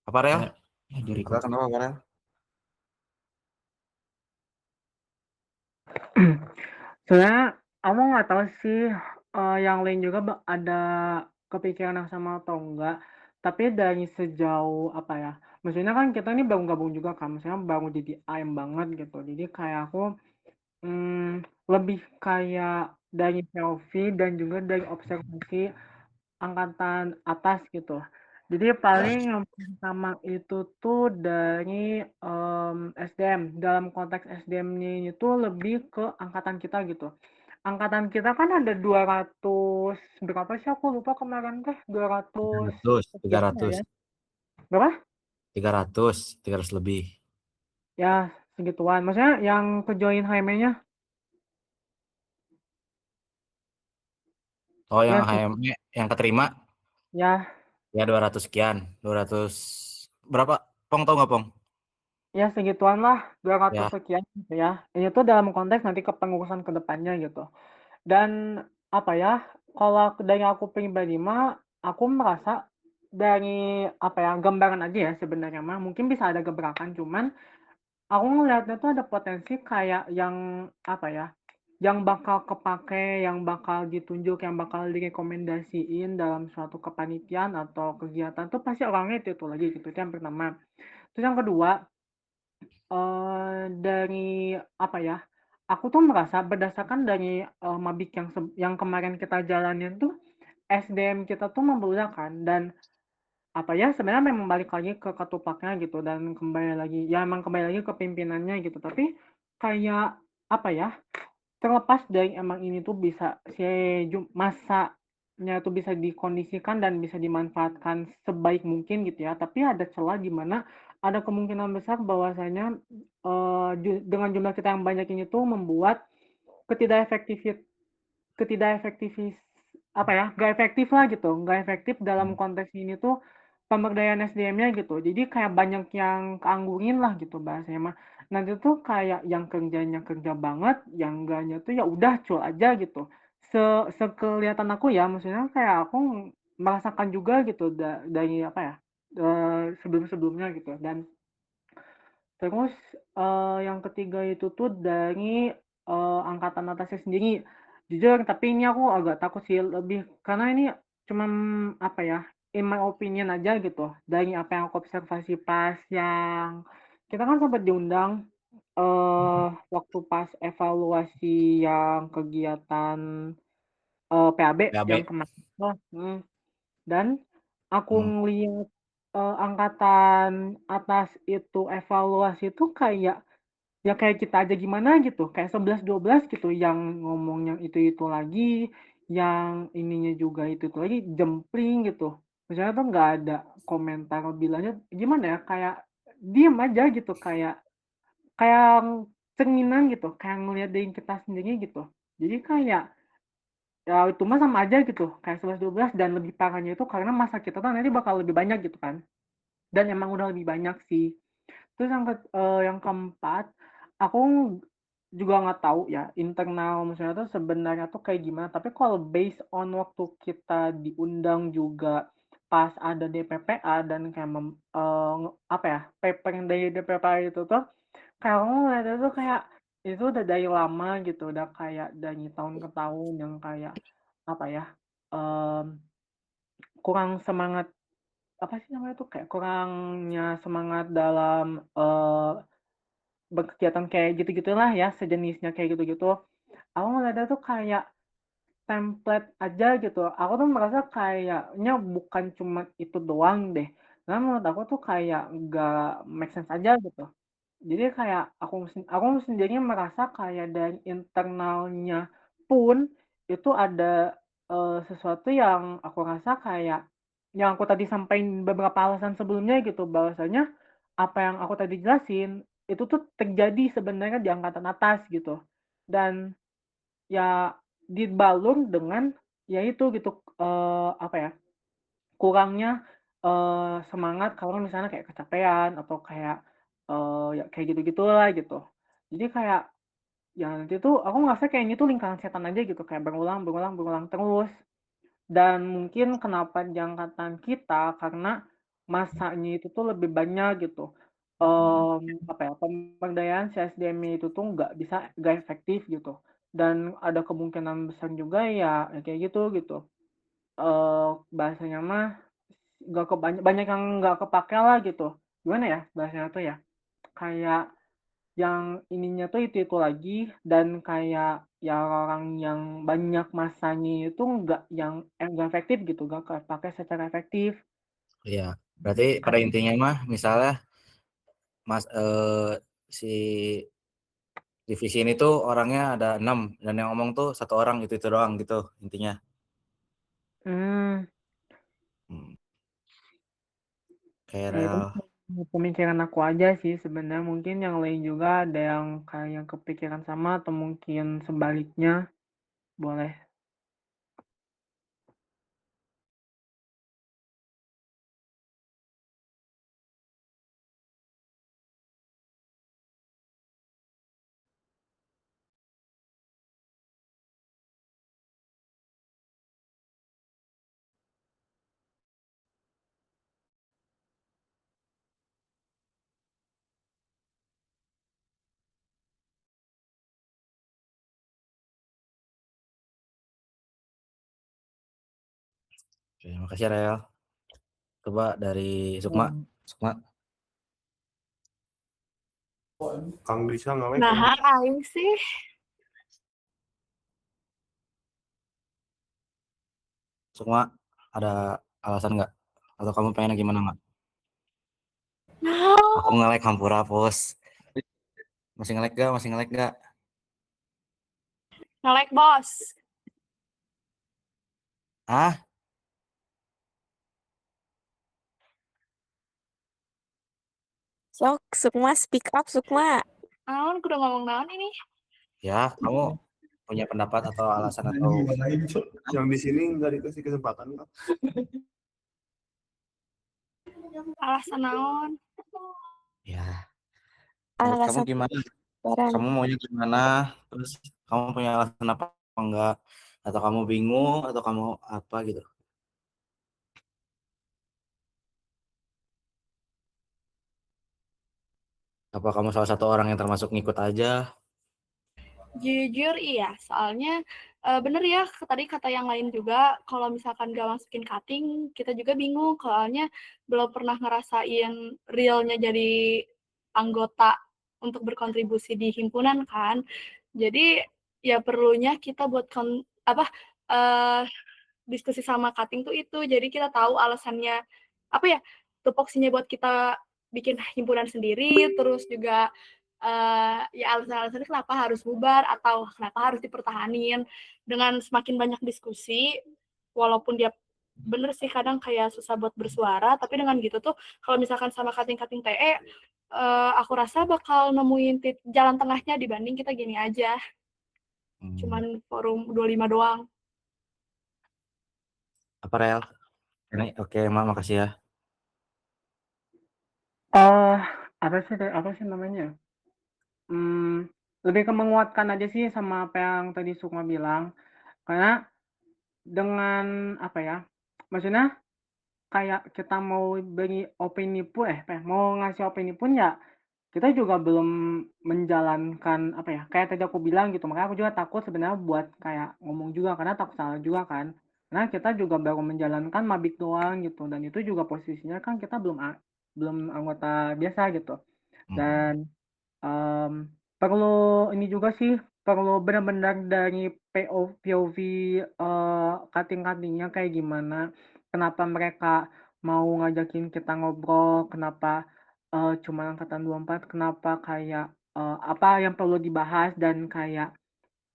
Apa Rel? Ya, ya dari Apa kenapa Rel? Sebenarnya aku nggak tahu sih yang lain juga ada kepikiran yang sama atau enggak. Tapi dari sejauh apa ya? Maksudnya kan kita ini baru gabung juga kan, maksudnya baru jadi AM banget gitu. Jadi kayak aku lebih kayak dari selfie dan juga dari observasi angkatan atas gitu. Jadi paling yang pertama itu tuh dari SDM. Dalam konteks SDM-nya itu lebih ke angkatan kita gitu. Angkatan kita kan ada 200 berapa sih aku lupa kemarin teh 200 300, sekian ya. 300, Berapa? 300 lebih. Ya segituan. Maksudnya yang kejoin HM-nya Oh, yang ya HM yang keterima ya ya 200 sekian. 200 berapa? Pong tahu nggak, Pong? ya segituan lah 200 Ya. sekian gitu ya. Ini tuh dalam konteks nanti kepengurusan ke depannya gitu. Dan apa ya, kalau dari aku pribadi mah, aku merasa dari apa ya, gambaran aja ya sebenarnya mah, mungkin bisa ada gebrakan, cuman aku ngelihatnya tuh ada potensi kayak yang apa ya, yang bakal kepake, yang bakal ditunjuk, yang bakal direkomendasiin dalam suatu kepanitiaan atau kegiatan tuh pasti orangnya itu lagi gitu. Itu yang pertama. Terus yang kedua, dari apa ya, aku tuh merasa berdasarkan dari, Mabik yang kemarin kita jalanin tuh, SDM kita tuh membludak kan dan apa ya, sebenarnya memang balik lagi ke ketupaknya gitu dan kembali lagi ya emang kembali lagi ke pimpinannya gitu. Tapi kayak apa ya, terlepas dari emang ini tuh bisa masanya tuh bisa dikondisikan dan bisa dimanfaatkan sebaik mungkin gitu ya, tapi ada celah di mana ada kemungkinan besar bahwasanya, dengan jumlah kita yang banyak ini tuh membuat ketidakefektifit ketidakefektifis apa ya, nggak efektif lah gitu, nggak efektif dalam konteks ini tuh pemberdayaan SDM-nya gitu. Jadi kayak banyak yang keanggurin lah gitu bahasanya mah. Nanti tuh kayak yang kerjanya kerja banget, yang enggaknya tuh ya udah cul aja gitu. Sekelihatan aku ya, maksudnya kayak aku merasakan juga gitu dari apa ya, sebelum-sebelumnya gitu. Dan terus, yang ketiga itu tuh dari, angkatan atasnya sendiri. Jujur, tapi ini aku agak takut sih, lebih karena ini cuman, apa ya, in my opinion aja gitu, dari apa yang aku observasi pas yang kita kan sempat diundang, waktu pas evaluasi yang kegiatan, PAB yang PAB. kemarin tuh, dan aku Hmm. ngelihat, angkatan atas itu evaluasi tuh kayak, ya kayak kita aja gimana gitu, kayak 11 12 gitu, yang ngomong yang itu lagi, yang ininya juga itu lagi, jempling gitu. Misalnya tuh nggak ada komentar lebih lanjut, gimana ya, kayak diem aja gitu, kayak kayak cerminan gitu, kayak ngelihat diri kita sendiri gitu. Jadi kayak ya itu mah sama aja gitu, kayak 11 12 dan lebih parahnya itu karena masa kita tuh nanti bakal lebih banyak gitu kan. Dan emang udah lebih banyak sih. Terus yang keempat, aku juga nggak tahu ya internal maksudnya tuh sebenarnya tuh kayak gimana. Tapi kalau based on waktu kita diundang juga pas ada DPPA dan kayak apa ya, paper yang dari DPPA itu tuh kayak aku ngeliatnya tuh kayak itu udah dari lama gitu, udah kayak dari tahun ke tahun yang kayak apa ya, kurang semangat apa sih namanya tuh, kayak kurangnya semangat dalam, berkegiatan kayak gitu-gitulah ya, sejenisnya kayak gitu-gitu. Aku ngeliatnya tuh kayak template aja gitu. Aku tuh merasa kayaknya bukan cuma itu doang deh. Karena menurut aku tuh kayak nggak make sense aja gitu. Jadi kayak aku sendiri merasa kayak dari internalnya pun itu ada sesuatu yang aku rasa kayak yang aku tadi sampaikan beberapa alasan sebelumnya gitu, bahwasanya apa yang aku tadi jelasin itu tuh terjadi sebenarnya di angkatan atas gitu. Dan ya dibalur dengan ya itu gitu apa ya, kurangnya semangat kalau misalnya kayak kecapean atau kayak ya kayak gitu-gitulah gitu. Jadi kayak ya nanti tuh aku ngerasa kayak ini tuh lingkaran setan aja gitu, kayak berulang berulang berulang terus. Dan mungkin kenapa di angkatan kita karena masanya itu tuh lebih banyak gitu. Apa ya, pemberdayaan si SDM itu tuh nggak efektif gitu. Dan ada kemungkinan besar juga ya, ya kayak gitu. Bahasanya mah banyak yang nggak kepake lah gitu. Gimana ya bahasanya tuh ya? Kayak yang ininya tuh itu lagi dan kayak ya orang yang banyak masanya itu nggak efektif gitu, nggak kepake secara efektif. Iya, berarti pada intinya mah misalnya si divisi ini tuh orangnya ada 6 dan yang ngomong tuh 1 orang itu doang gitu intinya. Hmm. Kayak Ya itu real. pemikiran aku aja sih sebenarnya, mungkin yang lain juga ada yang kayak kepikiran sama atau mungkin sebaliknya, boleh. Oke, makasih Real. Coba dari Sukma. Sukma. Kang bisa nge-lag Nah, ya? aing sih Sukma, ada alasan nggak? Atau kamu pengennya gimana nggak? Aku nge-lag hampura, Pos. Masih nge-lag nggak? Masih nge-lag nggak? nge-lag bos. Hah? Sok, Sukma speak up, Sukma. Naon, kudu ngomong naon ini? Ya, kamu punya pendapat atau alasan atau Yang di sini nggak dikasih kesempatan kok. Alasan naon? ya menurut kamu Alasan gimana? barang. Kamu maunya gimana? Terus kamu punya alasan apa enggak? Atau kamu bingung atau kamu apa gitu? Apa kamu salah satu orang yang termasuk ngikut aja? Jujur iya, soalnya bener ya tadi kata yang lain juga, kalau misalkan gak masukin cutting, kita juga bingung, soalnya belum pernah ngerasain realnya jadi anggota untuk berkontribusi di himpunan kan. Jadi ya perlunya kita buat diskusi sama cutting tuh itu, jadi kita tahu alasannya apa ya, tupoksinya buat kita bikin himpunan sendiri, terus juga ya alasan-alasannya kenapa harus bubar atau kenapa harus dipertahanin. Dengan semakin banyak diskusi, walaupun dia bener sih kadang kayak susah buat bersuara, tapi dengan gitu tuh kalau misalkan sama cutting-cutting TE, aku rasa bakal nemuin jalan tengahnya dibanding kita gini aja. Cuman forum 25 doang. Apa Real? Oke, makasih ya. Apa sih namanya? lebih ke menguatkan aja sih sama apa yang tadi Sukma bilang. Karena dengan apa ya? Maksudnya kayak kita mau beri opini pun mau ngasih opini pun ya kita juga belum menjalankan apa ya? Kayak tadi aku bilang gitu. Makanya aku juga takut sebenarnya buat kayak ngomong juga karena takut salah juga kan. Karena kita juga baru menjalankan mabik doang gitu dan itu juga posisinya kan kita belum anggota biasa gitu. Dan perlu ini juga sih, perlu benar-benar dari POV cutting-cutting-nya kayak gimana, kenapa mereka mau ngajakin kita ngobrol, kenapa cuma angkatan 24, kenapa kayak apa yang perlu dibahas dan kayak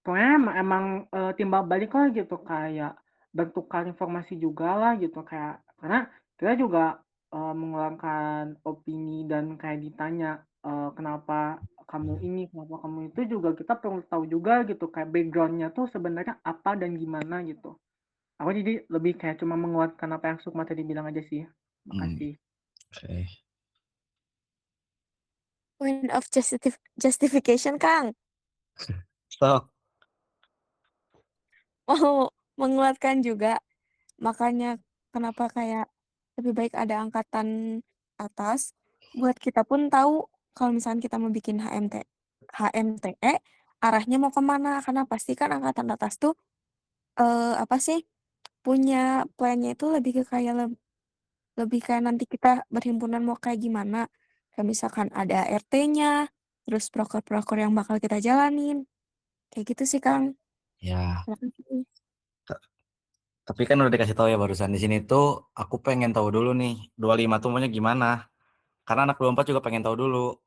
pokoknya emang timbal balik lah gitu kayak bertukar informasi juga lah gitu kayak karena kita juga mengeluarkan opini dan kayak ditanya kenapa kamu ini kenapa kamu itu juga kita perlu tahu juga gitu kayak backgroundnya tuh sebenarnya apa dan gimana gitu. Aku jadi lebih kayak cuma menguatkan apa yang Sukma tadi bilang aja sih. Makasih. Oke. Point of justification, Kang. Stop. Mau menguatkan juga. Makanya kenapa kayak lebih baik ada angkatan atas buat kita pun tahu kalau misalnya kita mau bikin HMTE arahnya mau kemana karena pasti kan angkatan atas tuh apa sih punya plannya itu lebih ke kayak lebih kayak nanti kita berhimpunan mau kayak gimana kayak misalkan ada RT-nya terus proker-proker yang bakal kita jalanin kayak gitu sih Kang. Ya. Makasih. Tapi kan udah dikasih tahu ya barusan di sini tuh aku pengen tahu dulu nih 25 tuh maunya gimana. Karena anak 24 juga pengen tahu dulu.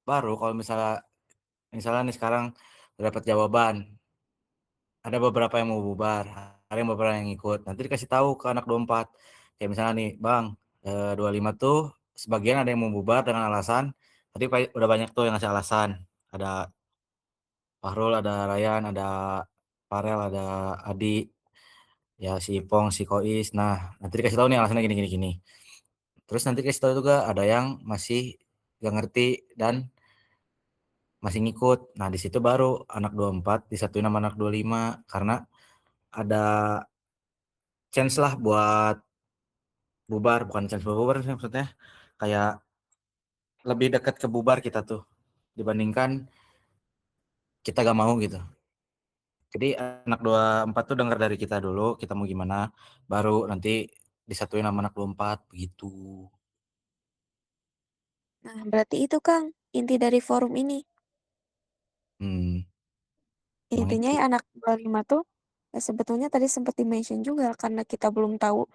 Baru kalau misalnya nih sekarang udah dapat jawaban. Ada beberapa yang mau bubar, ada yang beberapa yang ikut. Nanti dikasih tahu ke anak 24. Kayak misalnya nih, Bang, 25 tuh sebagian ada yang mau bubar dengan alasan tadi udah banyak tuh yang ngasih alasan. Ada Fahrul, ada Ryan, ada Farel, ada Adi, ya si Ipong, si Kois. Nah, nanti dikasih tahu nih alasannya gini gini gini. Terus nanti dikasih tahu juga ada yang masih gak ngerti dan masih ngikut. Nah, di situ baru anak 24 disatuin sama anak 25 karena ada chance lah buat bubar, bukan chance buat bubar sih maksudnya kayak lebih dekat ke bubar kita tuh dibandingkan kita gak mau gitu. Jadi anak 24 tuh dengar dari kita dulu, kita mau gimana, baru nanti disatuin sama anak 24 begitu. Nah, berarti itu Kang, inti dari forum ini. Intinya ya anak 25 tuh ya sebetulnya tadi sempat di-mention juga karena kita belum tahu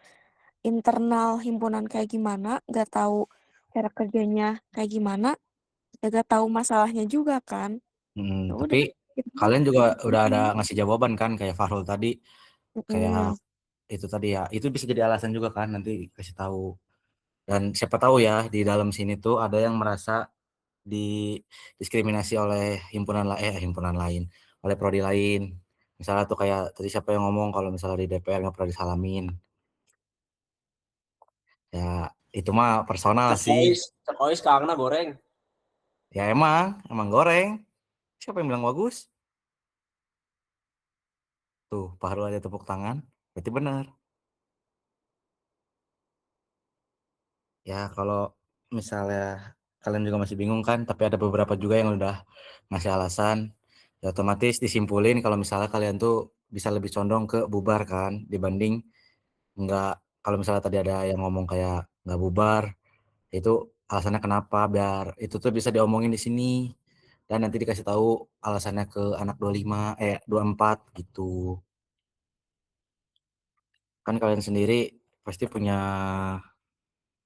internal himpunan kayak gimana, nggak tahu cara kerjanya kayak gimana, ya nggak tahu masalahnya juga kan. Ya udah, Tapi kalian juga udah ada ngasih jawaban kan kayak Fahrul tadi, kayak itu tadi ya, itu bisa jadi alasan juga kan nanti kasih tahu. Dan siapa tahu ya di dalam sini tuh ada yang merasa diskriminasi oleh himpunan lain, oleh prodi lain. Misalnya tuh kayak tadi siapa yang ngomong kalau misalnya di DPR nggak pernah disalamin. Ya itu mah personal sih. Cekois kangen goreng. Ya emang goreng. Siapa yang bilang bagus? Tuh, Pak Harul aja tepuk tangan. Berarti benar. Ya kalau misalnya kalian juga masih bingung kan, tapi ada beberapa juga yang udah ngasih alasan. Ya otomatis disimpulin kalau misalnya kalian tuh bisa lebih condong ke bubar kan dibanding enggak. Kalau misalnya tadi ada yang ngomong kayak nggak bubar, itu alasannya kenapa biar itu tuh bisa diomongin di sini dan nanti dikasih tahu alasannya ke anak 24 gitu. Kan kalian sendiri pasti punya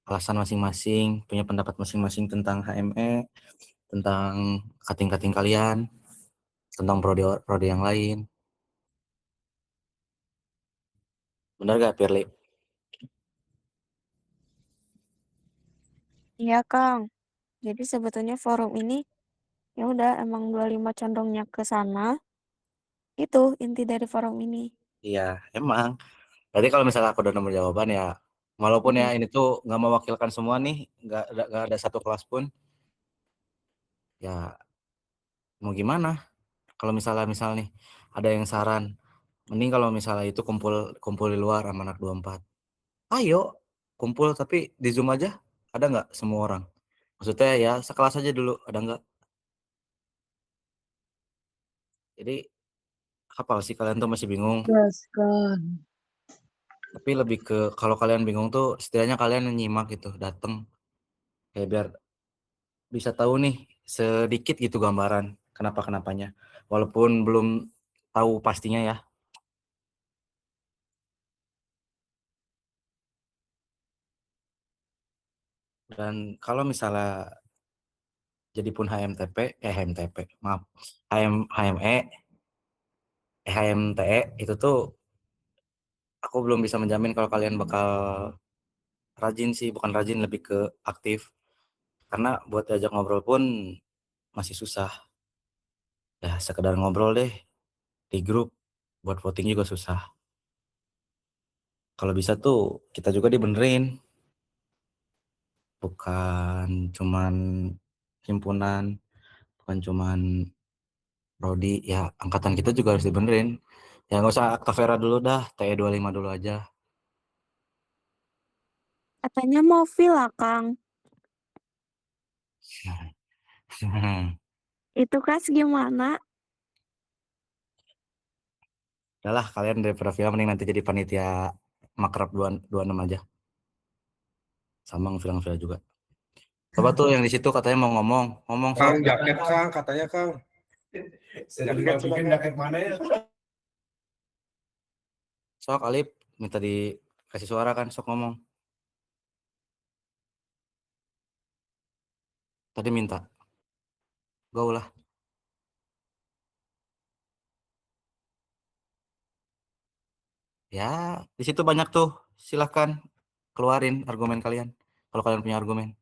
alasan masing-masing, punya pendapat masing-masing tentang HME, tentang cutting-cutting kalian, tentang prodi yang lain. Benar gak, Pirli? Iya, Kang. Jadi sebetulnya forum ini ya udah emang 25 condongnya ke sana. Itu inti dari forum ini. Iya, emang. Berarti kalau misalnya aku udah nemu jawaban ya, walaupun ya ini tuh nggak mewakilkan semua nih, nggak ada satu kelas pun, ya Mau gimana? Kalau misal nih ada yang saran, mending kalau misalnya itu kumpul di luar sama anak 24. Ayo kumpul tapi di Zoom aja. Ada nggak semua orang? Maksudnya ya sekelas aja dulu, ada nggak? Jadi apa sih kalian tuh masih bingung? Gaskan. Tapi lebih ke kalau kalian bingung tuh setidaknya kalian nyimak gitu, dateng kayak biar bisa tahu nih sedikit gitu gambaran kenapa-kenapanya. Walaupun belum tahu pastinya ya. Dan kalau misalnya jadi pun maaf, HME, HMTE itu tuh aku belum bisa menjamin kalau kalian bakal rajin sih, bukan rajin lebih ke aktif. Karena buat diajak ngobrol pun masih susah. Ya sekedar ngobrol deh di grup, buat voting juga susah. Kalau bisa tuh kita juga dibenerin. Bukan cuman himpunan, bukan cuman prodi, ya angkatan kita juga harus dibenerin. Ya nggak usah Aktavera dulu dah, TE 25 dulu aja. Katanya mau villa, Kang. Itu kas gimana? Udahlah kalian daripada film mending nanti jadi panitia makrab 26 aja. Sama film juga. Coba tuh yang di situ katanya mau ngomong Kang, sok. jaket Kang, katanya Kang. Jaket mana ya? Sok Alip minta dikasih suara kan, sok ngomong. Tadi minta. Go lah. Ya, di situ banyak tuh. Silahkan keluarin argumen kalian. Kalau kalian punya argumen.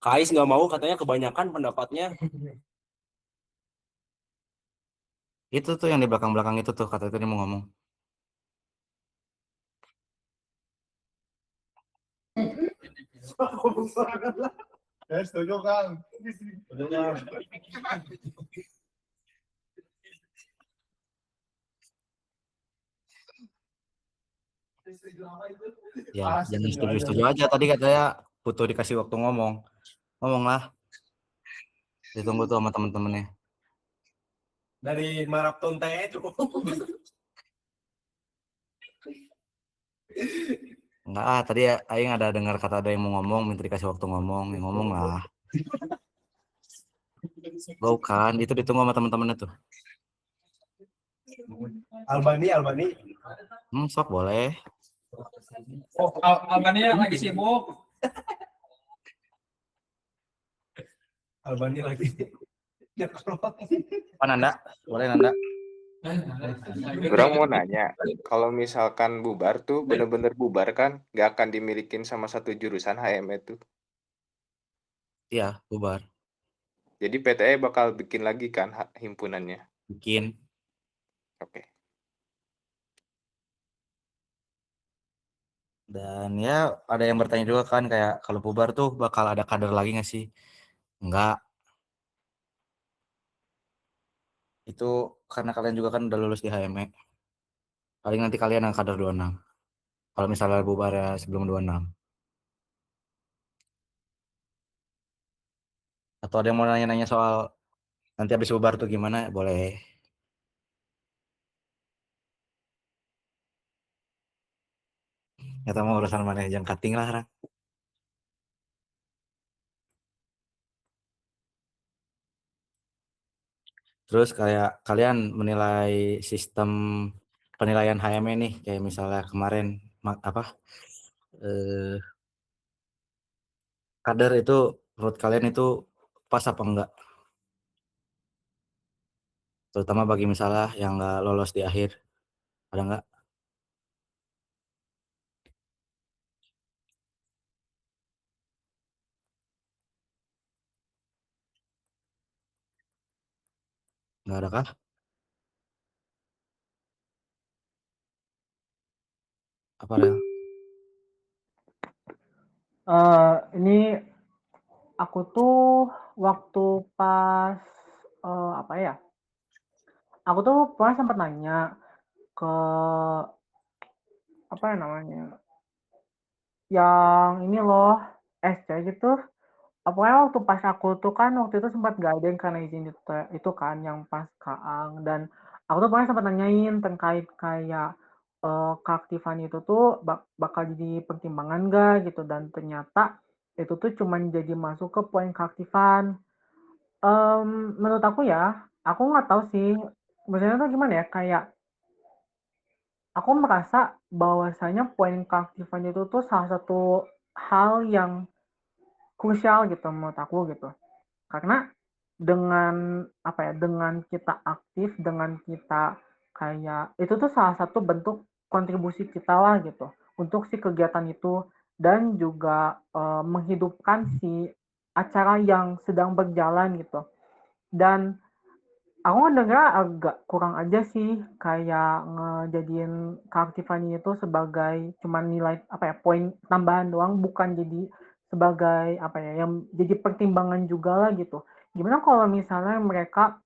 Kais nggak mau katanya kebanyakan pendapatnya. Itu tuh yang di belakang-belakang itu tuh kata tadi mau ngomong. Setuju Kang. Ya, jangan setuju-setuju aja. Tadi katanya butuh dikasih waktu ngomong. Ngomong lah. Ditunggu tuh sama temen-temennya. Dari maraton TE tuh. Enggak tadi Aing ada dengar kata ada yang mau ngomong, minta dikasih waktu ngomong. Ya ngomong lah. Bukan, itu ditunggu sama temen-temennya tuh. Albani. Sok boleh. Oh, Albania lagi sibuk. Albani lagi. Apa Nanda? Boleh Nanda? Orang mau nanya, kalau misalkan bubar tuh bener-bener bubar kan, nggak akan dimilikin sama satu jurusan HM itu. Iya, bubar. Jadi PTE bakal bikin lagi kan himpunannya. Bikin. Oke. Dan ya ada yang bertanya juga kan kayak kalau bubar tuh bakal ada kader lagi nggak sih? Enggak. Itu karena kalian juga kan udah lulus di HME. Paling nanti kalian yang kader 26. Kalau misalnya bubar ya sebelum 26. Atau ada yang mau nanya-nanya soal nanti habis bubar tuh gimana? Boleh. Kita mau urusan mana yang cutting lah. Rang. Terus kayak kalian menilai sistem penilaian HME nih kayak misalnya kemarin apa eh, kader itu menurut kalian itu pas apa enggak? Terutama bagi misalnya yang nggak lolos di akhir, ada nggak? Nggak ada kah? Apa Rel? Ini aku tuh waktu pas apa ya? Aku tuh pernah sempat nanya ke apa ya namanya? Yang ini loh, SC gitu. Pokoknya waktu pas aku tuh kan waktu itu sempat guiding karena izin itu kan yang pas Kaang, dan aku tuh pokoknya sempat nanyain terkait kayak keaktifan itu tuh bakal jadi pertimbangan gak gitu, dan ternyata itu tuh cuman jadi masuk ke poin keaktifan. Menurut aku ya, aku nggak tahu sih, maksudnya tuh gimana ya, kayak aku merasa bahwasanya poin keaktifan itu tuh salah satu hal yang krusial gitu menurut aku gitu. Karena dengan apa ya, dengan kita aktif, dengan kita kayak itu tuh salah satu bentuk kontribusi kita lah gitu untuk si kegiatan itu, dan juga menghidupkan si acara yang sedang berjalan gitu. Dan aku ngedengar agak kurang aja sih kayak ngejadiin keaktifan itu sebagai cuman nilai apa ya, poin tambahan doang, bukan jadi sebagai apa ya, yang jadi pertimbangan juga lah gitu. Gimana kalau misalnya mereka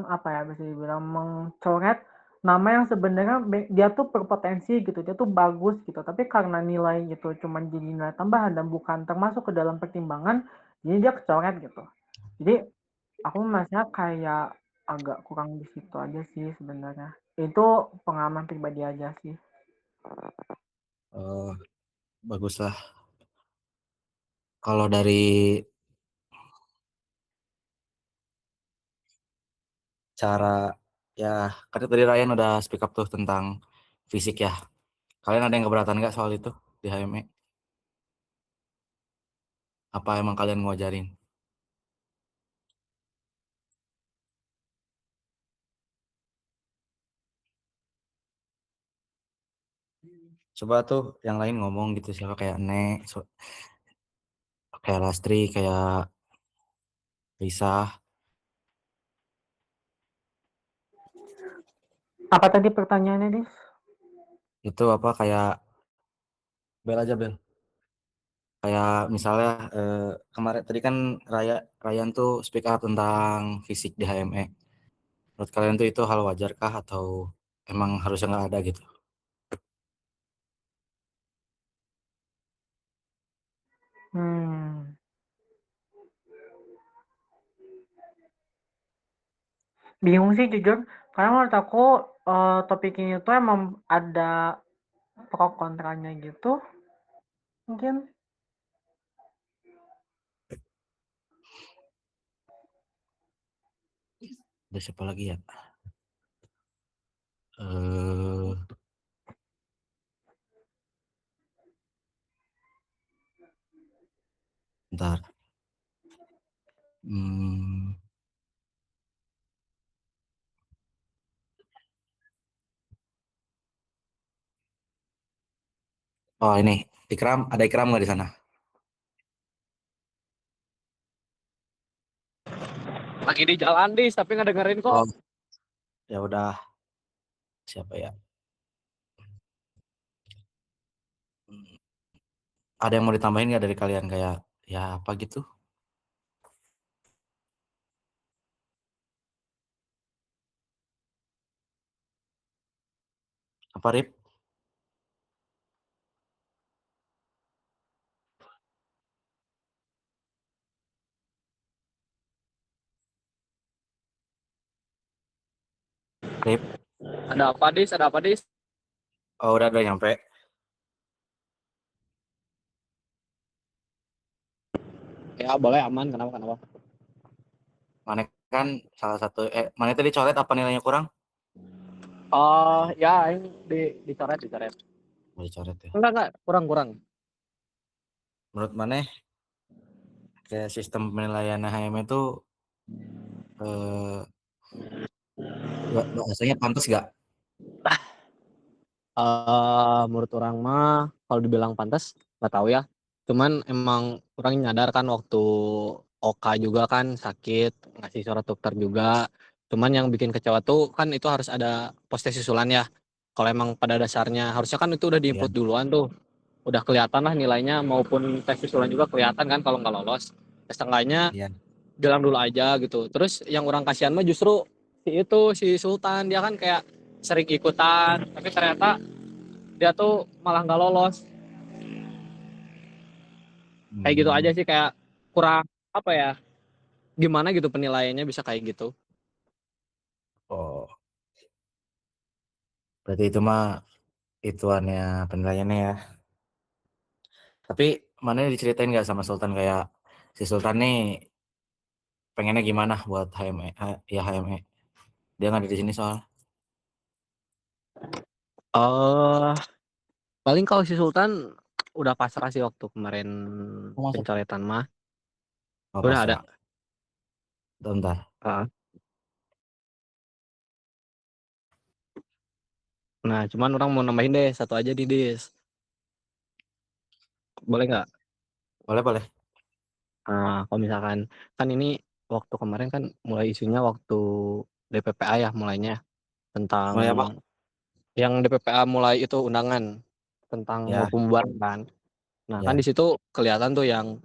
apa ya, bisa dibilang mencoret nama yang sebenarnya dia tuh berpotensi gitu, dia tuh bagus gitu, tapi karena nilai gitu cuman jadi nilai tambahan dan bukan termasuk ke dalam pertimbangan, jadi dia kecoret gitu. Jadi aku merasa kayak agak kurang di situ aja sih sebenarnya. Itu pengalaman pribadi aja sih. Baguslah. Kalau dari cara ya, kan tadi Ryan udah speak up tuh tentang fisik ya. Kalian ada yang keberatan nggak soal itu di HME? Apa emang kalian ngajarin? Coba tuh yang lain ngomong gitu, siapa kayak kayak Lastri, kayak Risa. Apa tadi pertanyaannya, Dis? Itu apa kayak Bel aja Bel. Kayak misalnya kemarin tadi kan Ryan tuh speak up tentang fisik di HME. Menurut kalian tuh itu hal wajar kah atau emang harusnya nggak ada gitu? Bingung sih jujur, karena menurut aku topik ini tuh emang ada pro kontranya gitu, mungkin. Ada siapa lagi ya? Bentar. Oh ini, ada Ikram nggak di sana? Lagi di jalan Dis, tapi nggak dengerin kok. Oh, ya udah. Siapa ya? Ada yang mau ditambahin nggak dari kalian kayak ya apa gitu? Apa Rip? Rip? Ada apa Dis? Ada apa Dis? Oh udah nyampe. Ya boleh, aman. Kenapa? Mana kan salah satu mana tadi coret apa nilainya kurang? Oh ya, ini dicoret. Oh, dicoret ya. Enggak, kurang. Menurut mana kayak sistem penilaian HM itu bahasanya pantas gak? Menurut orang mah kalau dibilang pantas nggak tahu ya. Cuman emang orang nyadar kan waktu Oka juga kan sakit, ngasih surat dokter juga. Cuman yang bikin kecewa tuh kan itu harus ada posisi susulan ya. Kalau emang pada dasarnya harusnya kan itu udah Iya. diinput duluan tuh. Udah kelihatan lah nilainya maupun tes visualnya juga kelihatan kan kalau nggak lolos. Setengahnya Iya. bilang dulu aja gitu. Terus yang orang kasihan mah justru si Sultan, dia kan kayak sering ikutan tapi ternyata dia tuh malah nggak lolos. Kayak gitu aja sih, kayak kurang apa ya, gimana gitu penilaiannya bisa kayak gitu. Oh, berarti itu mah ituannya penilaiannya ya. Tapi mana diceritain nggak sama Sultan kayak si Sultan nih pengennya gimana buat HME, ya HME. Dia nggak ada di sini soal. Paling kalau si Sultan udah pasrah sih waktu kemarin pencoretan mah. Oh, Udah ada. pasrah. Bentar. Nah, cuman orang mau nambahin deh satu aja nih, Dis. Boleh nggak? Boleh. Nah, kalau misalkan kan ini waktu kemarin kan mulai isunya waktu DPPA ya mulainya tentang Mulai apa? yang DPPA mulai itu undangan tentang Ya. pembubaran kan. Nah, kan Ya. di situ kelihatan tuh yang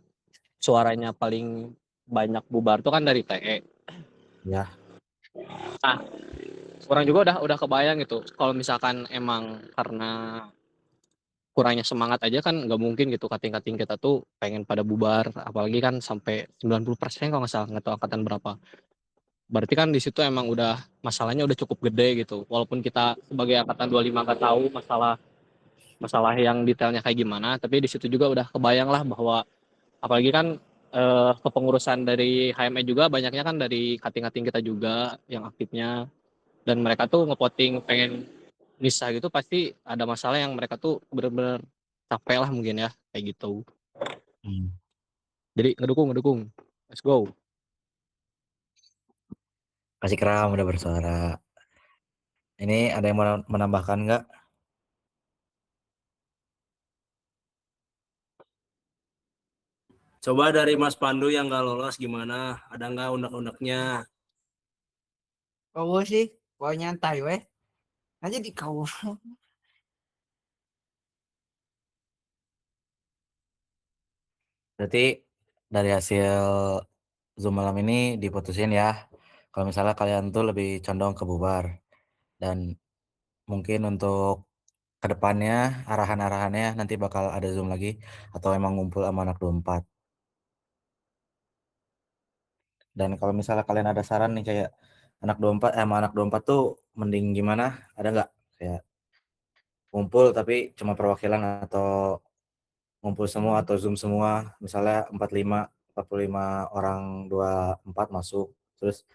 suaranya paling banyak bubar tuh kan dari TE. Ya. Nah, orang juga udah kebayang gitu. Kalau misalkan emang karena kurangnya semangat aja kan nggak mungkin gitu kating-kating kita tuh pengen pada bubar, apalagi kan sampai 90% kalau nggak salah, nggak tahu angkatan berapa. Berarti kan di situ emang udah masalahnya udah cukup gede gitu. Walaupun kita sebagai angkatan 25 nggak tahu masalah yang detailnya kayak gimana, tapi di situ juga udah kebayang lah bahwa apalagi kan kepengurusan dari HME juga banyaknya kan dari kating-kating kita juga yang aktifnya, dan mereka tuh ngepoting pengen misah gitu, pasti ada masalah yang mereka tuh bener-bener capek lah mungkin ya kayak gitu. Jadi ngedukung, let's go. Kasih Kram udah bersuara. Ini ada yang mau menambahkan nggak? Coba dari Mas Pandu yang nggak lolos gimana? Ada nggak unek-uneknya? Kau sih, kau nyantai weh. Aja di kau. Berarti dari hasil Zoom malam ini diputusin ya. Kalau misalnya kalian tuh lebih condong ke bubar. Dan mungkin untuk kedepannya arahan-arahannya nanti bakal ada Zoom lagi. Atau emang ngumpul sama anak 24. Dan kalau misalnya kalian ada saran nih kayak anak 24 sama anak 24 tuh mending gimana? Ada nggak? Kayak ngumpul tapi cuma perwakilan atau ngumpul semua atau Zoom semua, misalnya 45 orang 24 masuk, terus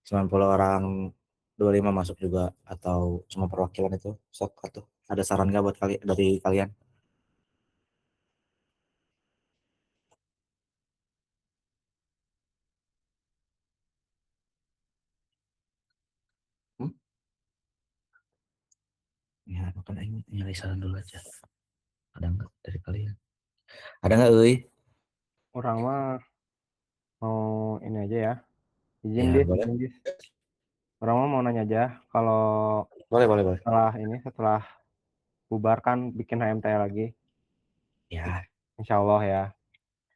90 orang 25 masuk juga, atau cuma perwakilan itu. Sok atuh. Ada saran nggak buat dari kalian? Ya, makan aing nyari saran dulu aja. Ada nggak dari kalian? Ada nggak, euy? Orang mah mau ini aja ya. Ya, boleh. Izin Dis. Orang mah mau nanya aja kalau Boleh. setelah bubar kan bikin HMT lagi. Ya, Insya Allah ya.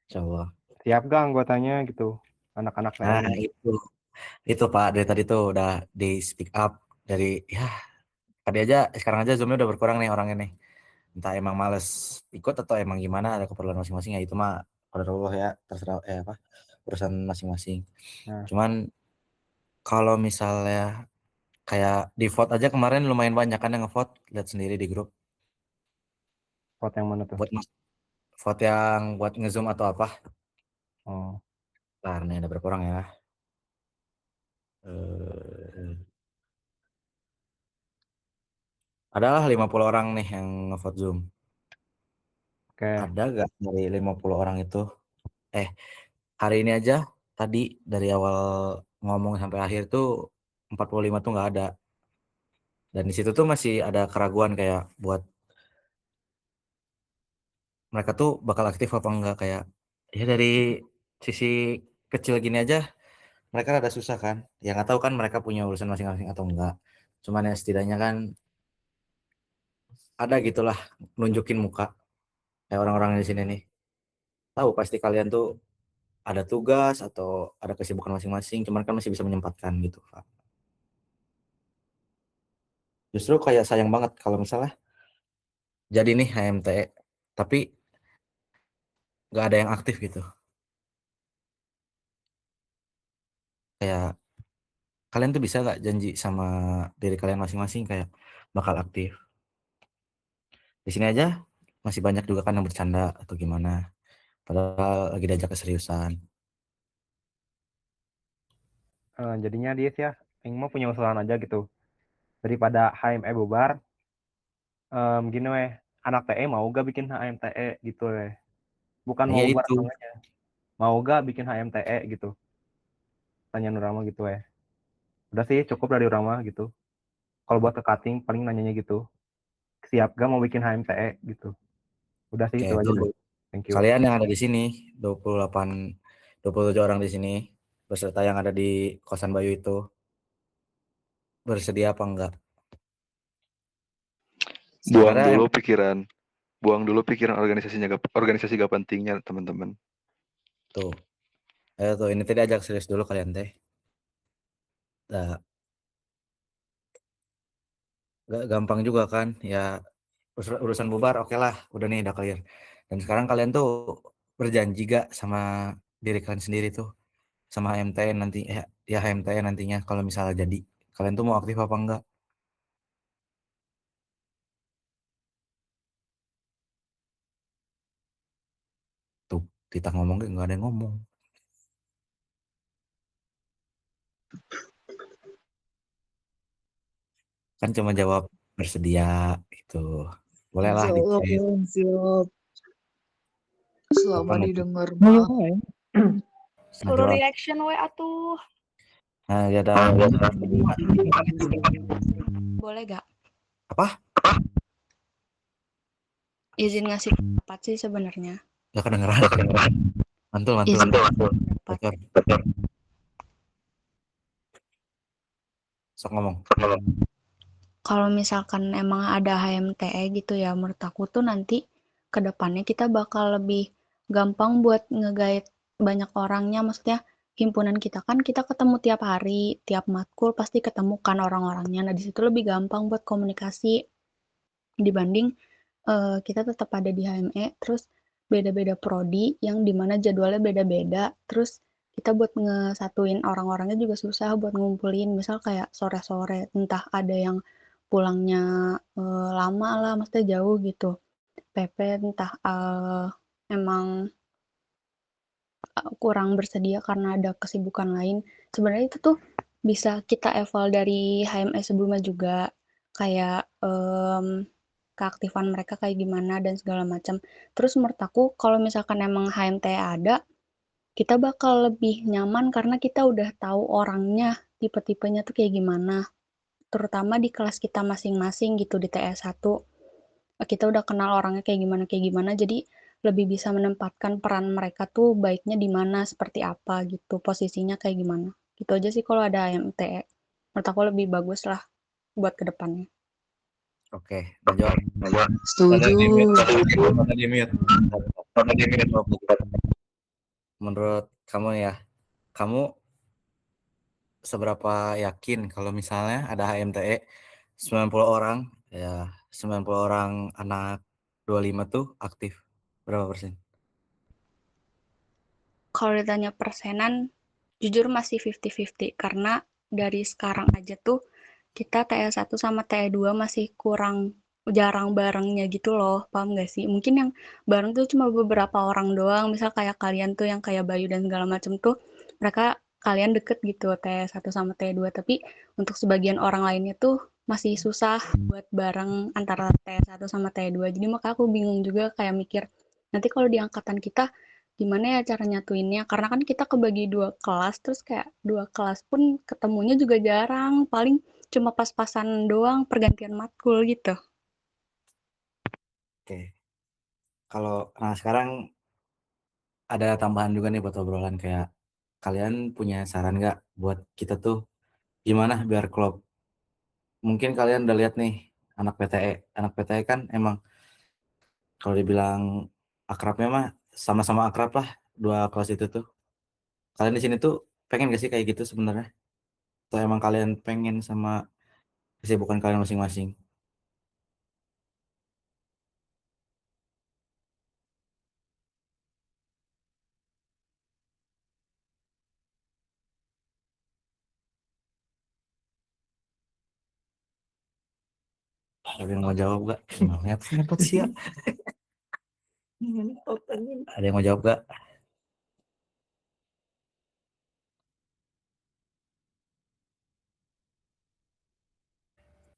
insya Allah. Siap gak anggotanya gitu? Anak-anak Nah, lainnya. itu Pak, dari tadi tuh udah di speak up dari ya tadi aja, sekarang aja Zoomnya udah berkurang nih orangnya nih. Entah emang males ikut atau emang gimana, ada keperluan masing-masing, ya itu mah qadar Allah ya, terserah urusan masing-masing. Nah. Cuman kalau misalnya kayak di vote aja kemarin lumayan banyak kan yang ngevote, lihat sendiri di grup. Vote yang mana tuh? Vote yang buat nge-Zoom atau apa. Oh. Bentar nih ada berkurang ya. Adalah 50 orang nih yang ngevote Zoom. Oke. Ada gak dari 50 orang itu? Hari ini aja tadi dari awal ngomong sampai akhir tuh 45 tuh nggak ada. Dan di situ tuh masih ada keraguan kayak buat mereka tuh bakal aktif apa enggak, kayak ya dari sisi kecil gini aja mereka rada susah kan. Ya nggak tahu kan mereka punya urusan masing-masing atau enggak. Cuman ya setidaknya kan ada gitulah nunjukin muka kayak orang-orang di sini nih. Tahu pasti kalian tuh ada tugas atau ada kesibukan masing-masing, cuman kan masih bisa menyempatkan gitu, Pak. Justru kayak sayang banget kalau misalnya jadi nih HMTE, tapi nggak ada yang aktif gitu. Kayak kalian tuh bisa nggak janji sama diri kalian masing-masing kayak bakal aktif. Di sini aja masih banyak juga kan yang bercanda atau gimana. Padahal lagi diajak keseriusan. Jadinya dia ya, yang mau punya usulan aja gitu. Daripada HME bubar, gini weh, anak TE mau gak bikin HMTE gitu weh. Bukan Nah, mau ya bubar itu. aja. Mau gak bikin HMTE gitu. Tanya orang mah gitu weh. Udah sih cukup dari orang mah gitu. Kalau buat ke cutting paling nanyanya gitu. Siap gak mau bikin HMTE gitu. Udah sih Oke, itu aja tuh. dulu. Thank you. Kalian yang ada di sini 27 orang di sini beserta yang ada di kosan Bayu itu bersedia apa enggak? Buang Sebenarnya dulu pikiran organisasi gak pentingnya teman-teman. tuh. Ayo tuh, ini tadi ajak serius dulu kalian teh. Nah, gak gampang juga kan ya urusan bubar oke lah udah nih udah clear. Dan sekarang kalian tuh berjanji gak sama diri kalian sendiri tuh sama HMTN nanti ya HMTN nantinya kalau misalnya jadi kalian tuh mau aktif apa enggak? Tuh kita ngomong nggak ada yang ngomong. Kan cuma jawab bersedia gitu. Bolehlah Insya Allah dikit. belum siap. Selama Kapan itu? didengar mah. Suruh reaction we atuh. Nah, ya ada. Boleh gak? Apa? Izin ngasih pendapat sih sebenarnya. Gak kedengeran. Mantul. Bocor. Sok ngomong. Kalau misalkan emang ada HMTE gitu ya, menurut aku tuh nanti ke depannya kita bakal lebih gampang buat nge-guide banyak orangnya. Maksudnya himpunan kita kan kita ketemu tiap hari, tiap matkul pasti ketemu kan orang-orangnya. Nah, di situ lebih gampang buat komunikasi dibanding kita tetap ada di HME, terus beda-beda prodi yang dimana jadwalnya beda-beda, terus kita buat ngesatuin orang-orangnya juga susah buat ngumpulin, misal kayak sore-sore, entah ada yang pulangnya lama lah, maksudnya jauh gitu, PP, entah emang kurang bersedia karena ada kesibukan lain. Sebenarnya itu tuh bisa kita eval dari HME sebelumnya juga, kayak keaktifan mereka kayak gimana dan segala macam. Terus menurut aku kalau misalkan emang HMT ada, kita bakal lebih nyaman karena kita udah tahu orangnya, tipe-tipenya tuh kayak gimana. Terutama di kelas kita masing-masing gitu di TS1. Kita udah kenal orangnya kayak gimana, jadi lebih bisa menempatkan peran mereka tuh baiknya di mana, seperti apa gitu, posisinya kayak gimana. Gitu aja sih kalau ada HMTE. Menurut aku lebih bagus lah buat kedepannya. Oke, jawab. Setuju. Menurut kamu ya, kamu seberapa yakin kalau misalnya ada HMTE 90 orang ya 90 orang anak 25 tuh aktif berapa persen? Kalau ditanya persenan, jujur masih 50-50 karena dari sekarang aja tuh kita TE1 sama TE2 masih kurang jarang barengnya gitu loh, paham gak sih? Mungkin yang bareng tuh cuma beberapa orang doang, misal kayak kalian tuh yang kayak Bayu dan segala macem tuh, mereka kalian deket gitu TE1 sama TE2, tapi untuk sebagian orang lainnya tuh masih susah buat bareng antara TE1 sama TE2, jadi maka aku bingung juga kayak mikir, nanti kalau di angkatan kita gimana ya cara nyatuinnya, karena kan kita kebagi 2 kelas, terus kayak 2 kelas pun ketemunya juga jarang, paling cuma pas-pasan doang pergantian matkul gitu. Oke. Nah sekarang ada tambahan juga nih buat obrolan kayak kalian punya saran nggak buat kita tuh gimana biar klop? Mungkin kalian udah lihat nih anak PTE kan emang kalau dibilang akrabnya mah sama-sama akrab lah dua kelas itu tuh. Kalian di sini tuh pengen gak sih kayak gitu sebenarnya? Atau emang kalian pengen sama kesibukan kalian masing-masing? Ada yang mau jawab gak? Ngentot sih ya. Ada yang mau jawab gak?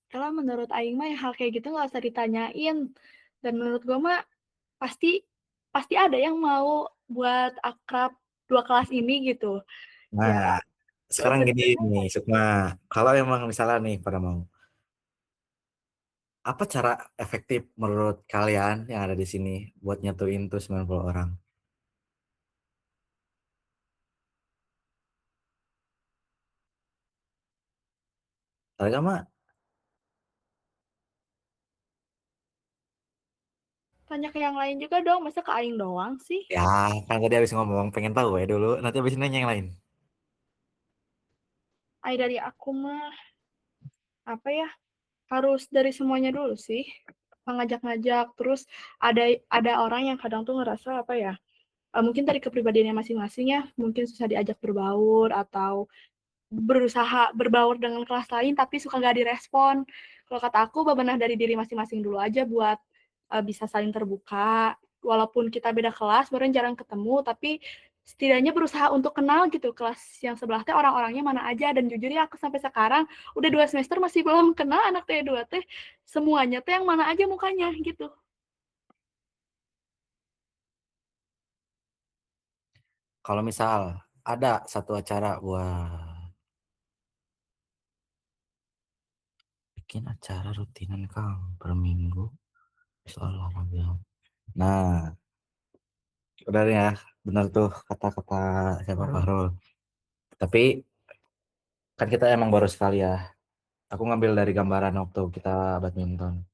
Kalau menurut Aing mah hal kayak gitu nggak usah ditanyain. Dan menurut gue mah pasti pasti ada yang mau buat akrab dua kelas ini gitu. Ya, Nah, sekarang gini nih, Sukma. Kalau emang misalnya nih pada mau, apa cara efektif menurut kalian yang ada di sini buat nyatuin tuh 90 orang? Kalian mah tanya ke yang lain juga dong, masa ke Aing doang sih? ya kan tadi habis ngomong pengen tahu ya dulu, nanti habis nanya yang lain. Aing dari aku mah apa ya, harus dari semuanya dulu sih, ngajak-ngajak. Terus ada orang yang kadang tuh ngerasa apa ya, mungkin dari kepribadiannya masing-masing ya, mungkin susah diajak berbaur atau berusaha berbaur dengan kelas lain tapi suka gak direspon. Kalau kata aku bebenah dari diri masing-masing dulu aja buat bisa saling terbuka. Walaupun kita beda kelas, bareng jarang ketemu, tapi setidaknya berusaha untuk kenal gitu kelas yang sebelah teh orang-orangnya mana aja. Dan jujur ya aku sampai sekarang udah 2 semester masih belum kenal anak T2 teh semuanya teh yang mana aja mukanya gitu. Kalau misal ada satu acara buat bikin acara rutinan Kang per minggu soal olahraga. Nah, udah ya, benar tuh kata-kata siapa Fahrul. Tapi kan kita emang baru sekali ya. Aku ngambil dari gambaran waktu kita badminton.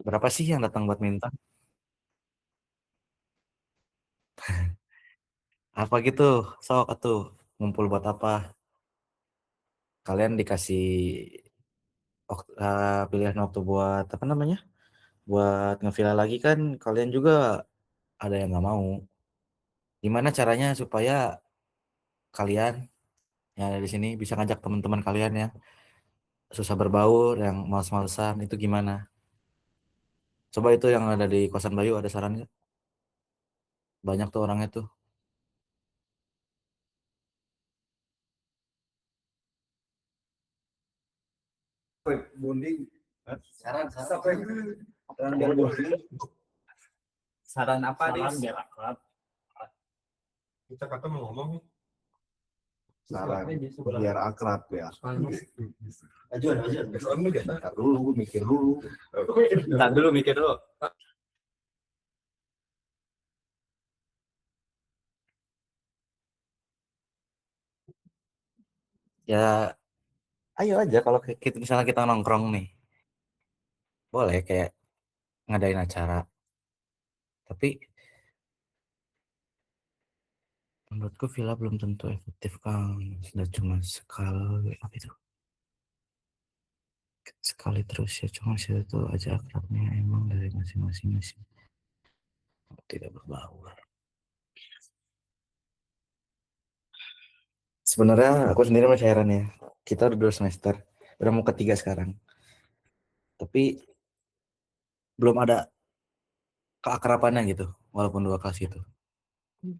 Berapa sih yang datang badminton? Apa gitu? Sok atuh ngumpul buat apa? Kalian dikasih pilihan waktu buat apa namanya? Buat ngevilla lagi kan kalian juga ada yang nggak mau. Gimana caranya supaya kalian yang ada di sini bisa ngajak teman-teman kalian ya susah berbaur, yang males-malesan itu gimana? Coba itu yang ada di kosan Bayu ada saran nggak? Banyak tuh orangnya tuh. Bonding. Saran Sampai saran apa nih? saran biar akrab. Kita kata mau ngomong nih. Saran biar akrab ya. Ajuan. Ntar dulu, mikir dulu. Mikir dulu. Ya ayo aja kalau kita misalnya kita nongkrong nih. Boleh kayak ngadain acara. Tapi menurutku villa belum tentu efektif Kang. Sudah cuma sekali apa itu? Sekali terus ya cuma situ aja akrabnya emang dari masing-masing tidak berbaur. Sebenarnya aku sendiri masih heran ya. Kita udah 2 semester, udah mau ketiga sekarang. Tapi belum ada keakrabannya gitu, walaupun 2 kelas itu. Hmm?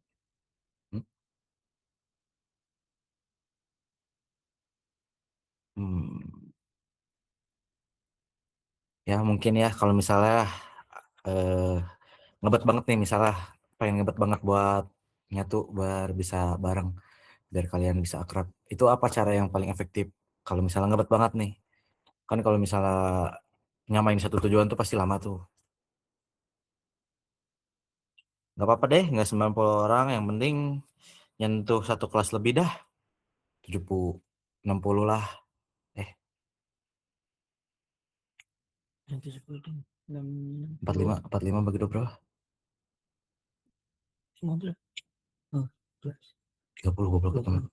Hmm. Ya mungkin ya kalau misalnya ngebet banget nih misalnya pengen ngebet banget buat nyatu biar bisa bareng biar kalian bisa akrab. Itu apa cara yang paling efektif? Kalau misalnya ngebet banget nih, kan kalau misalnya nyamain satu tujuan tuh pasti lama tuh. Nggak apa-apa deh, nggak 90 orang, yang penting nyentuh satu kelas lebih dah. 70, 60 lah. Eh, 45 bagi 2 berapa? 30 goblok ketemu.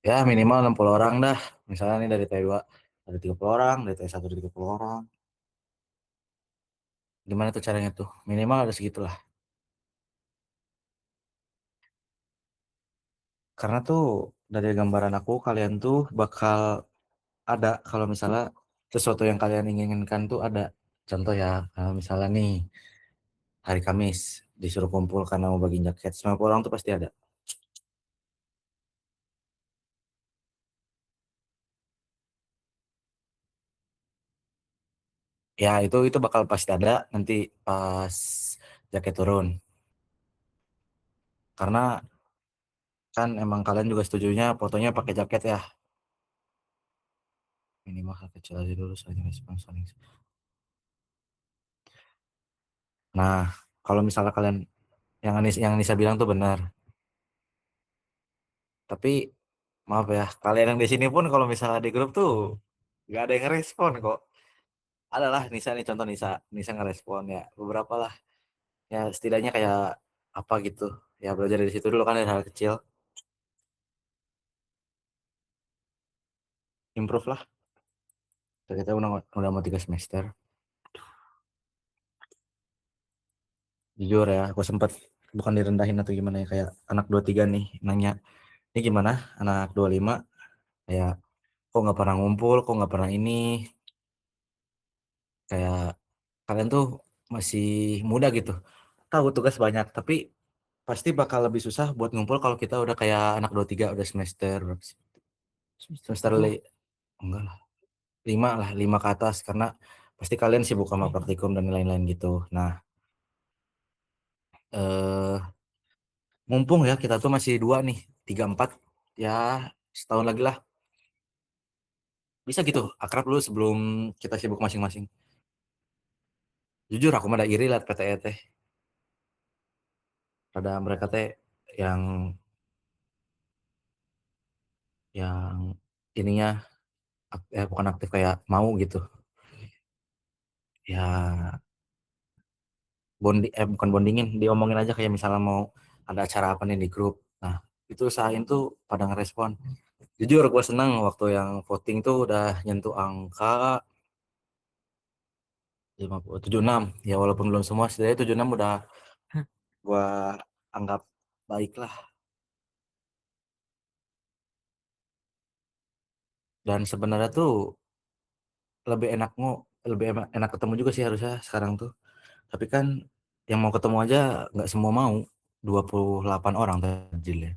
Ya minimal 60 orang dah. Misalnya nih dari T2 ada 30 orang, dari T1 ada 30 orang. Gimana tuh caranya tuh? Minimal ada segitulah. Karena tuh dari gambaran aku kalian tuh bakal ada kalau misalnya sesuatu yang kalian inginkan tuh ada. Contoh ya, kalau misalnya nih hari Kamis disuruh kumpul karena mau bagi jaket, 90 orang tuh pasti ada. Ya itu bakal pasti ada nanti pas jaket turun. Karena kan emang kalian juga setujunya fotonya pakai jaket ya. Minimal hal kecil aja dulu saling respon saling. Nah, kalau misalnya kalian yang Nisa bilang tuh benar. Tapi maaf ya, kalian yang di sini pun kalau misalnya di grup tuh nggak ada yang ngerespon kok. Adalah Nisa nih contoh Nisa ngerespon ya beberapa lah. Ya setidaknya kayak apa gitu. Ya belajar dari situ dulu kan dari hal kecil. Improve lah. Kita udah mau 3 semester. Jujur ya, aku sempat bukan direndahin atau gimana ya, kayak anak 23 nih nanya, ini gimana anak 25 kayak kok nggak pernah ngumpul, kok nggak pernah ini, kayak kalian tuh masih muda gitu, tahu tugas banyak tapi pasti bakal lebih susah buat ngumpul kalau kita udah kayak anak 23 udah semester berapa sih? Semester enggak lah 5 lah 5 ke atas karena pasti kalian sibuk sama praktikum dan lain-lain gitu. Nah mumpung ya kita tuh masih 2 nih 3 4 ya setahun lagi lah bisa gitu akrab dulu sebelum kita sibuk masing-masing. Jujur aku mah ada iri liat PTE teh, ada mereka teh yang ininya bukan aktif kayak mau gitu ya, bukan bondingin, diomongin aja kayak misalnya mau ada acara apa nih di grup. Nah itu usahain tuh pada ngerespon. Jujur gue senang waktu yang voting tuh udah nyentuh angka 76 ya, walaupun belum semua setidaknya 76 udah gue anggap baik lah. Dan sebenarnya tuh lebih enak ketemu juga sih harusnya sekarang tuh. Tapi kan yang mau ketemu aja nggak semua mau. 28 orang tadi.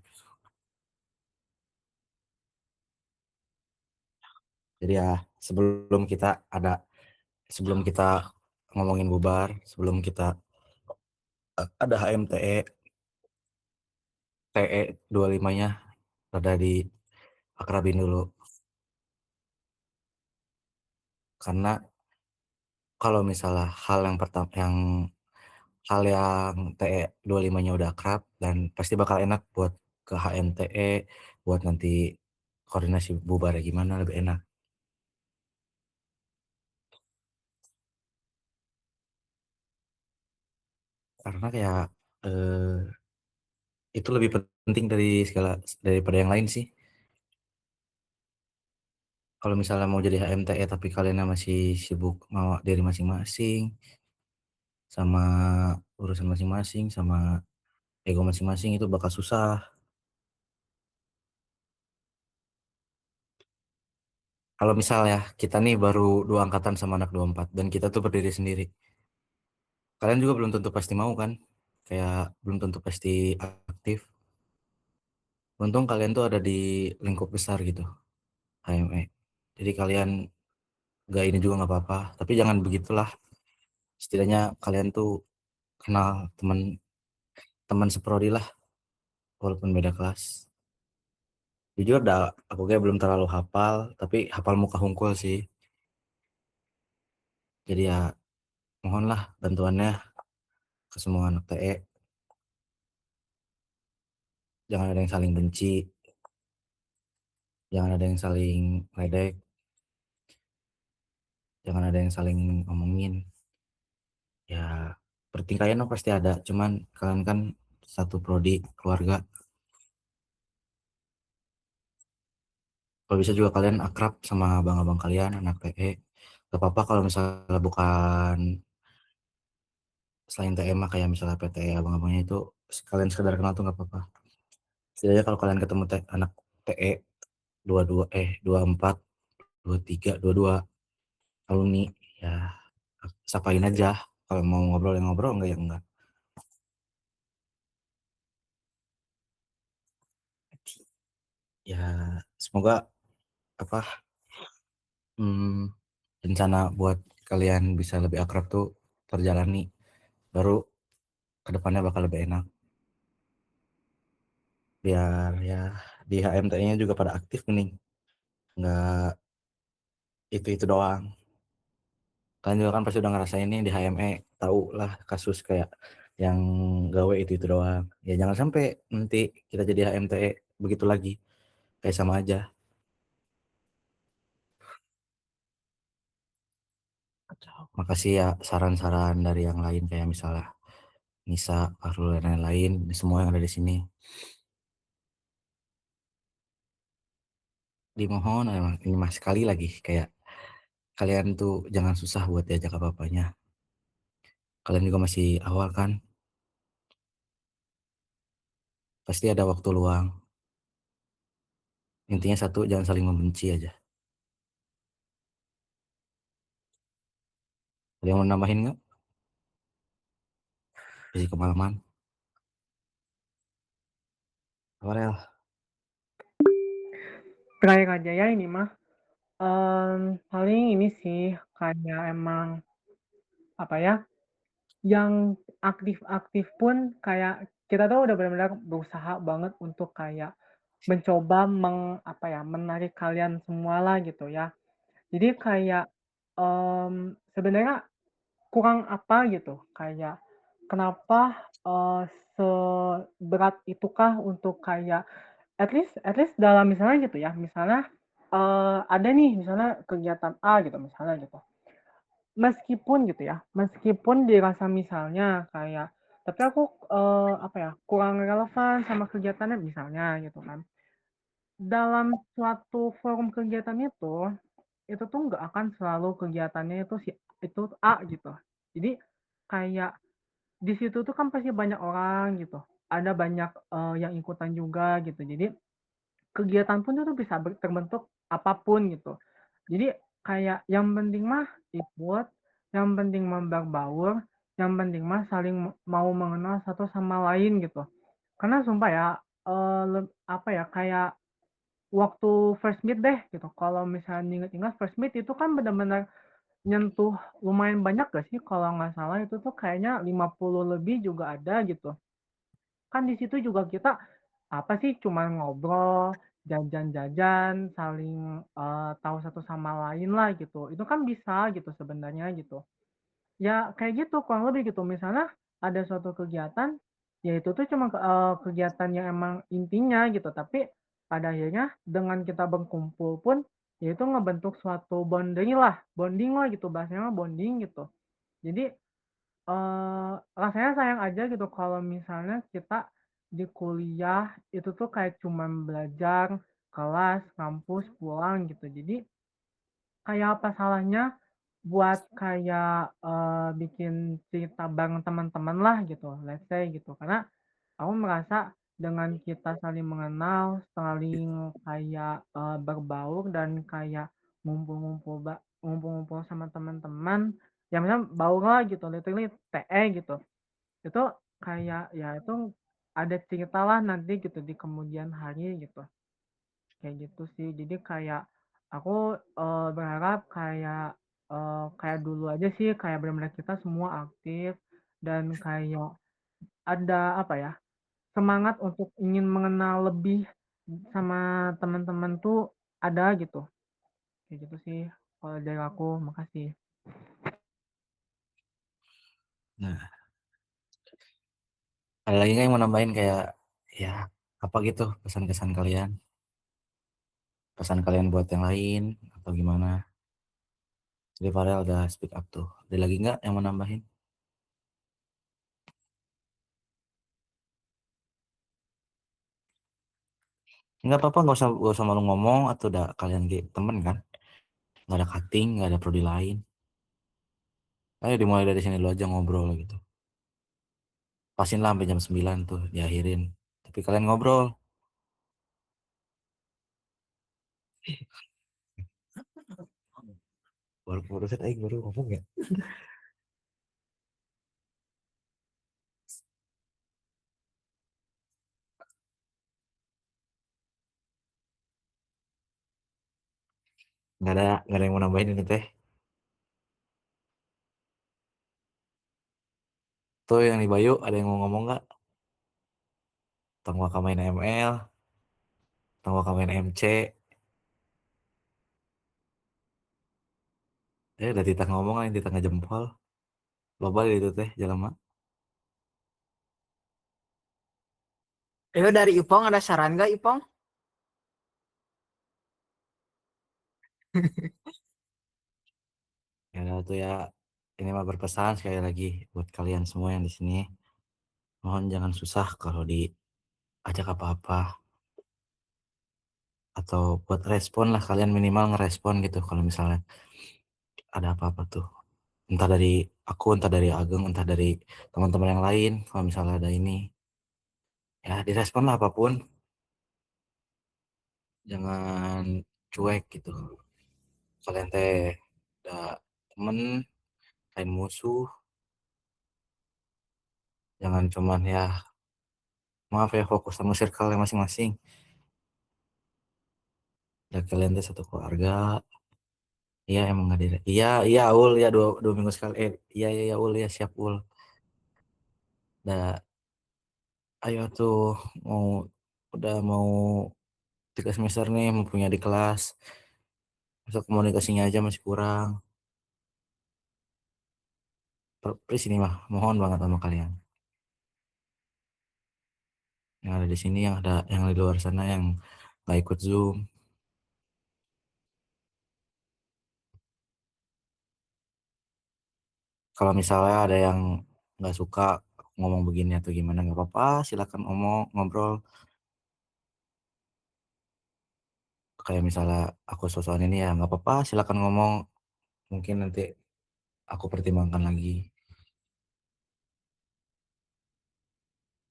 Jadi ya sebelum kita ngomongin bubar, sebelum kita ada HMTE, TE 25-nya ada di akrabin dulu. Karena kalau misalnya hal yang TE 25-nya udah akrab dan pasti bakal enak buat ke HMTE, buat nanti koordinasi bubar gimana lebih enak. Karena kayak itu lebih penting daripada yang lain sih. Kalau misalnya mau jadi HMTE tapi kalian masih sibuk mau diri masing-masing, sama urusan masing-masing, sama ego masing-masing itu bakal susah. Kalau misalnya kita nih baru 2 angkatan sama anak 24 dan kita tuh berdiri sendiri. Kalian juga belum tentu pasti mau kan? Kayak belum tentu pasti aktif. Untung kalian tuh ada di lingkup besar gitu, HME. Jadi kalian gak ini juga nggak apa-apa, tapi jangan begitulah. Setidaknya kalian tuh kenal teman seprodi lah, walaupun beda kelas. Jujur aku kayak belum terlalu hafal, tapi hafal muka hungkul sih. Jadi ya mohonlah bantuannya ke semua anak TE. Jangan ada yang saling benci, jangan ada yang saling ledek. jangan ada yang saling ngomongin. Ya pertikaian mah pasti ada, cuman kalian kan satu prodi keluarga. Kalau bisa juga kalian akrab sama abang-abang kalian anak PE. Gak apa-apa kalau misalnya bukan selain TE mah kayak misalnya PTE abang-abangnya itu kalian sekedar kenal tuh gak apa-apa. Setidaknya kalau kalian ketemu anak TE 24, 23, 22 alumni, ya sapain aja. Kalau mau ngobrol yang ngobrol, enggak ya enggak. Ya semoga apa rencana buat kalian bisa lebih akrab tuh terjalani, baru kedepannya bakal lebih enak. Biar ya di HMTE-nya juga pada aktif nih, nggak itu doang. Kalian juga kan pasti udah ngerasain nih di HME, tahu lah kasus kayak yang gawe itu doang. Ya jangan sampai nanti kita jadi HMTE begitu lagi, kayak sama aja. Makasih ya saran-saran dari yang lain kayak misalnya Nisa, Arul, dan lain-lain, semua yang ada di sini. Dimohon emang ini mas sekali lagi kayak kalian tuh jangan susah buat diajak apa-apanya. Kalian juga masih awal kan, pasti ada waktu luang. Intinya satu, jangan saling membenci aja. Ada yang mau nambahin nggak? Jadi kemalaman. Aurel. Terakhir aja ya ini mah. Paling ini sih kayak emang apa ya, yang aktif-aktif pun kayak kita tuh udah benar-benar berusaha banget untuk kayak mencoba menarik kalian semua lah gitu ya. Jadi kayak sebenarnya kurang apa gitu, kayak kenapa seberat itukah untuk kayak at least dalam misalnya gitu ya, misalnya ada nih misalnya kegiatan A gitu misalnya gitu. Meskipun gitu ya, meskipun dirasa misalnya kayak, tapi aku, kurang relevan sama kegiatannya misalnya gitu kan. Dalam suatu forum kegiatan itu tuh nggak akan selalu kegiatannya itu A gitu. Jadi kayak di situ tuh kan pasti banyak orang gitu, ada banyak, yang ikutan juga gitu. Jadi kegiatan pun itu bisa terbentuk apapun gitu. Jadi kayak yang penting mah ikut, yang penting mah berbaur, yang penting mah saling mau mengenal satu sama lain gitu. Karena sumpah ya, kayak waktu first meet deh gitu, kalau misalnya ingat-ingat first meet itu kan benar-benar nyentuh lumayan banyak gak sih, kalau nggak salah itu tuh kayaknya 50 lebih juga ada gitu. Kan di situ juga kita apa sih, cuman ngobrol, jajan-jajan, saling, tahu satu sama lain lah gitu. Itu kan bisa gitu sebenarnya gitu. Ya kayak gitu kurang lebih gitu. Misalnya ada suatu kegiatan, ya itu tuh cuma, kegiatan yang emang intinya gitu, tapi pada akhirnya dengan kita berkumpul pun, ya itu ngebentuk suatu bonding lah gitu, bahasanya mah bonding gitu. Jadi rasanya sayang aja gitu kalau misalnya kita di kuliah itu tuh kayak cuman belajar, kelas, kampus, pulang gitu. Jadi kayak apa salahnya buat kayak, bikin cerita bareng teman-teman lah gitu, let's say gitu. Karena aku merasa dengan kita saling mengenal, saling kayak, berbaur dan kayak ngumpul-ngumpul sama teman-teman, ya misalnya baur lah gitu, literally TE gitu. Itu kayak ya itu ada cerita lah nanti gitu di kemudian hari gitu. Kayak gitu sih. Jadi kayak aku, berharap kayak dulu aja sih, kayak benar-benar kita semua aktif dan kayak ada apa ya, semangat untuk ingin mengenal lebih sama teman-teman tuh ada gitu. Kayak gitu sih kalau dari aku. Makasih. Nah, ada lagi nggak yang mau nambahin kayak ya apa gitu pesan-kesan kalian? Pesan kalian buat yang lain atau gimana? Jadi Farel udah speak up tuh. Ada lagi nggak yang mau nambahin? Nggak apa-apa, nggak usah malu ngomong atau udah kalian temen kan? Nggak ada cutting, nggak ada prodi lain. Ayo dimulai dari sini dulu aja ngobrol gitu. Pasin lah sampai jam 9 tuh diakhirin. Tapi kalian ngobrol. Baru set aing baru ngomong ya. Nggak ada yang mau nambahin ini teh. Tuh yang di Bayu ada yang mau ngomong nggak? Tangwa main ML, tangwa main MC. Udah titah ngomong aja, titah ngejempol. Loba itu teh jelema. Dari Ipong ada saran nggak Ipong? Ya tuh ya, ini mah berpesan sekali lagi buat kalian semua yang di sini. Mohon jangan susah kalau diajak apa-apa atau buat respon lah, kalian minimal ngerespon gitu kalau misalnya ada apa-apa tuh. Entah dari aku, entah dari Ageng, entah dari teman-teman yang lain. Kalau misalnya ada ini, ya direspon lah apapun. Jangan cuek gitu. Kalian teh ada temen, lain musuh. Jangan cuman ya, maaf ya, fokus sama circle masing-masing. Dan kalian teh satu keluarga. Iya emang hadir. Iya Ul ya, dua minggu sekali. Iya Ul ya, siap Ul. Nah, ayo tuh mau udah mau 3 semester nih, mempunyai di kelas. Masa komunikasinya aja masih kurang. Please ini mah mohon banget sama kalian. Yang ada di sini, yang ada yang di luar sana yang nggak ikut Zoom. Kalau misalnya ada yang nggak suka ngomong begini atau gimana, nggak apa-apa, silakan ngomong, ngobrol. Kayak misalnya aku sosokan ini ya nggak apa-apa, silakan ngomong. Mungkin nanti aku pertimbangkan lagi.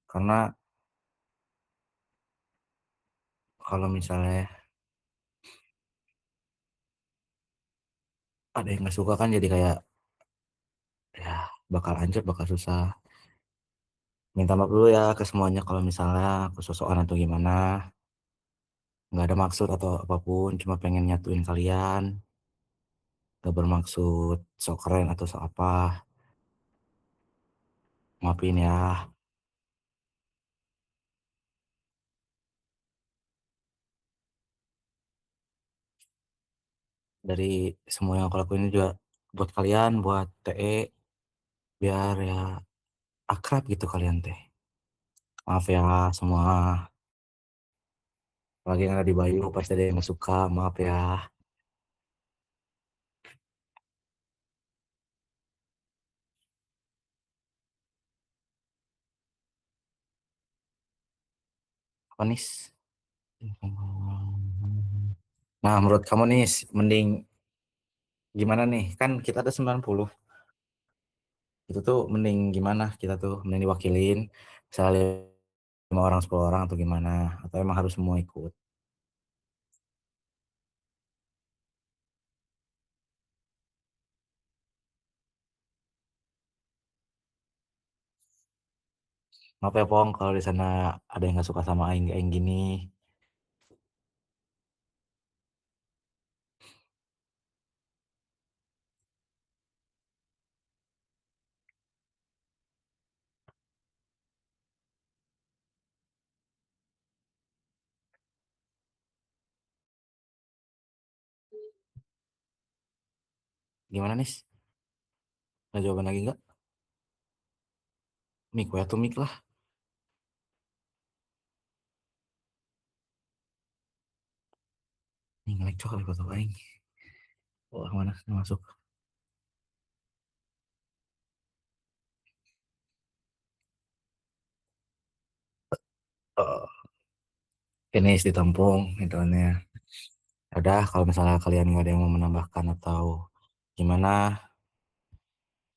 Karena kalau misalnya ada yang nggak suka kan jadi kayak ya bakal hancur, bakal susah. Minta maaf dulu ya ke semuanya kalau misalnya aku sosokan atau gimana. Nggak ada maksud atau apapun, cuma pengen nyatuin kalian. Gak bermaksud sok keren atau sok apa. Maafin ya. Dari semua yang aku lakuin ini juga buat kalian, buat TE, biar ya akrab gitu kalian teh. Maaf ya semua. Lagi yang ada di Bayu pasti ada yang gak suka, maaf ya. Apa nis? Nah menurut kamu nih mending gimana nih? Kan kita ada 90. Itu tuh mending gimana, kita tuh mending diwakilin misalnya 5 orang 10 orang atau gimana, atau emang harus semua ikut? Maaf ya Pong kalau di sana ada yang nggak suka sama aing gini. Gimana nih? Ada jawaban lagi nggak? Mik ya tuh mik lah. Ini ngelek cok kalau aing. Wah mana masuk. finish ditampung hitungannya. Udah, kalau misalnya kalian nggak ada yang mau menambahkan atau gimana,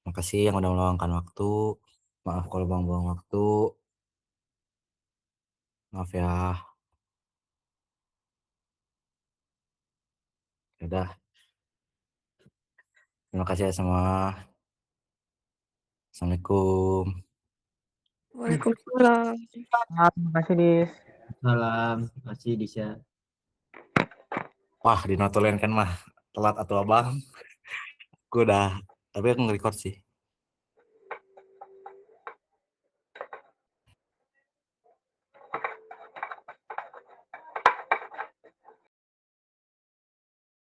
makasih yang udah meluangkan waktu. Maaf kalau buang-buang waktu. Maaf ya. Udah. Terima kasih ya semua. Assalamualaikum. Waalaikumsalam. Terima kasih, Dis. Salam, terima kasih Disha. Wah, di notulen kan mah telat atau abang. Gue udah, tapi aku nge-record sih.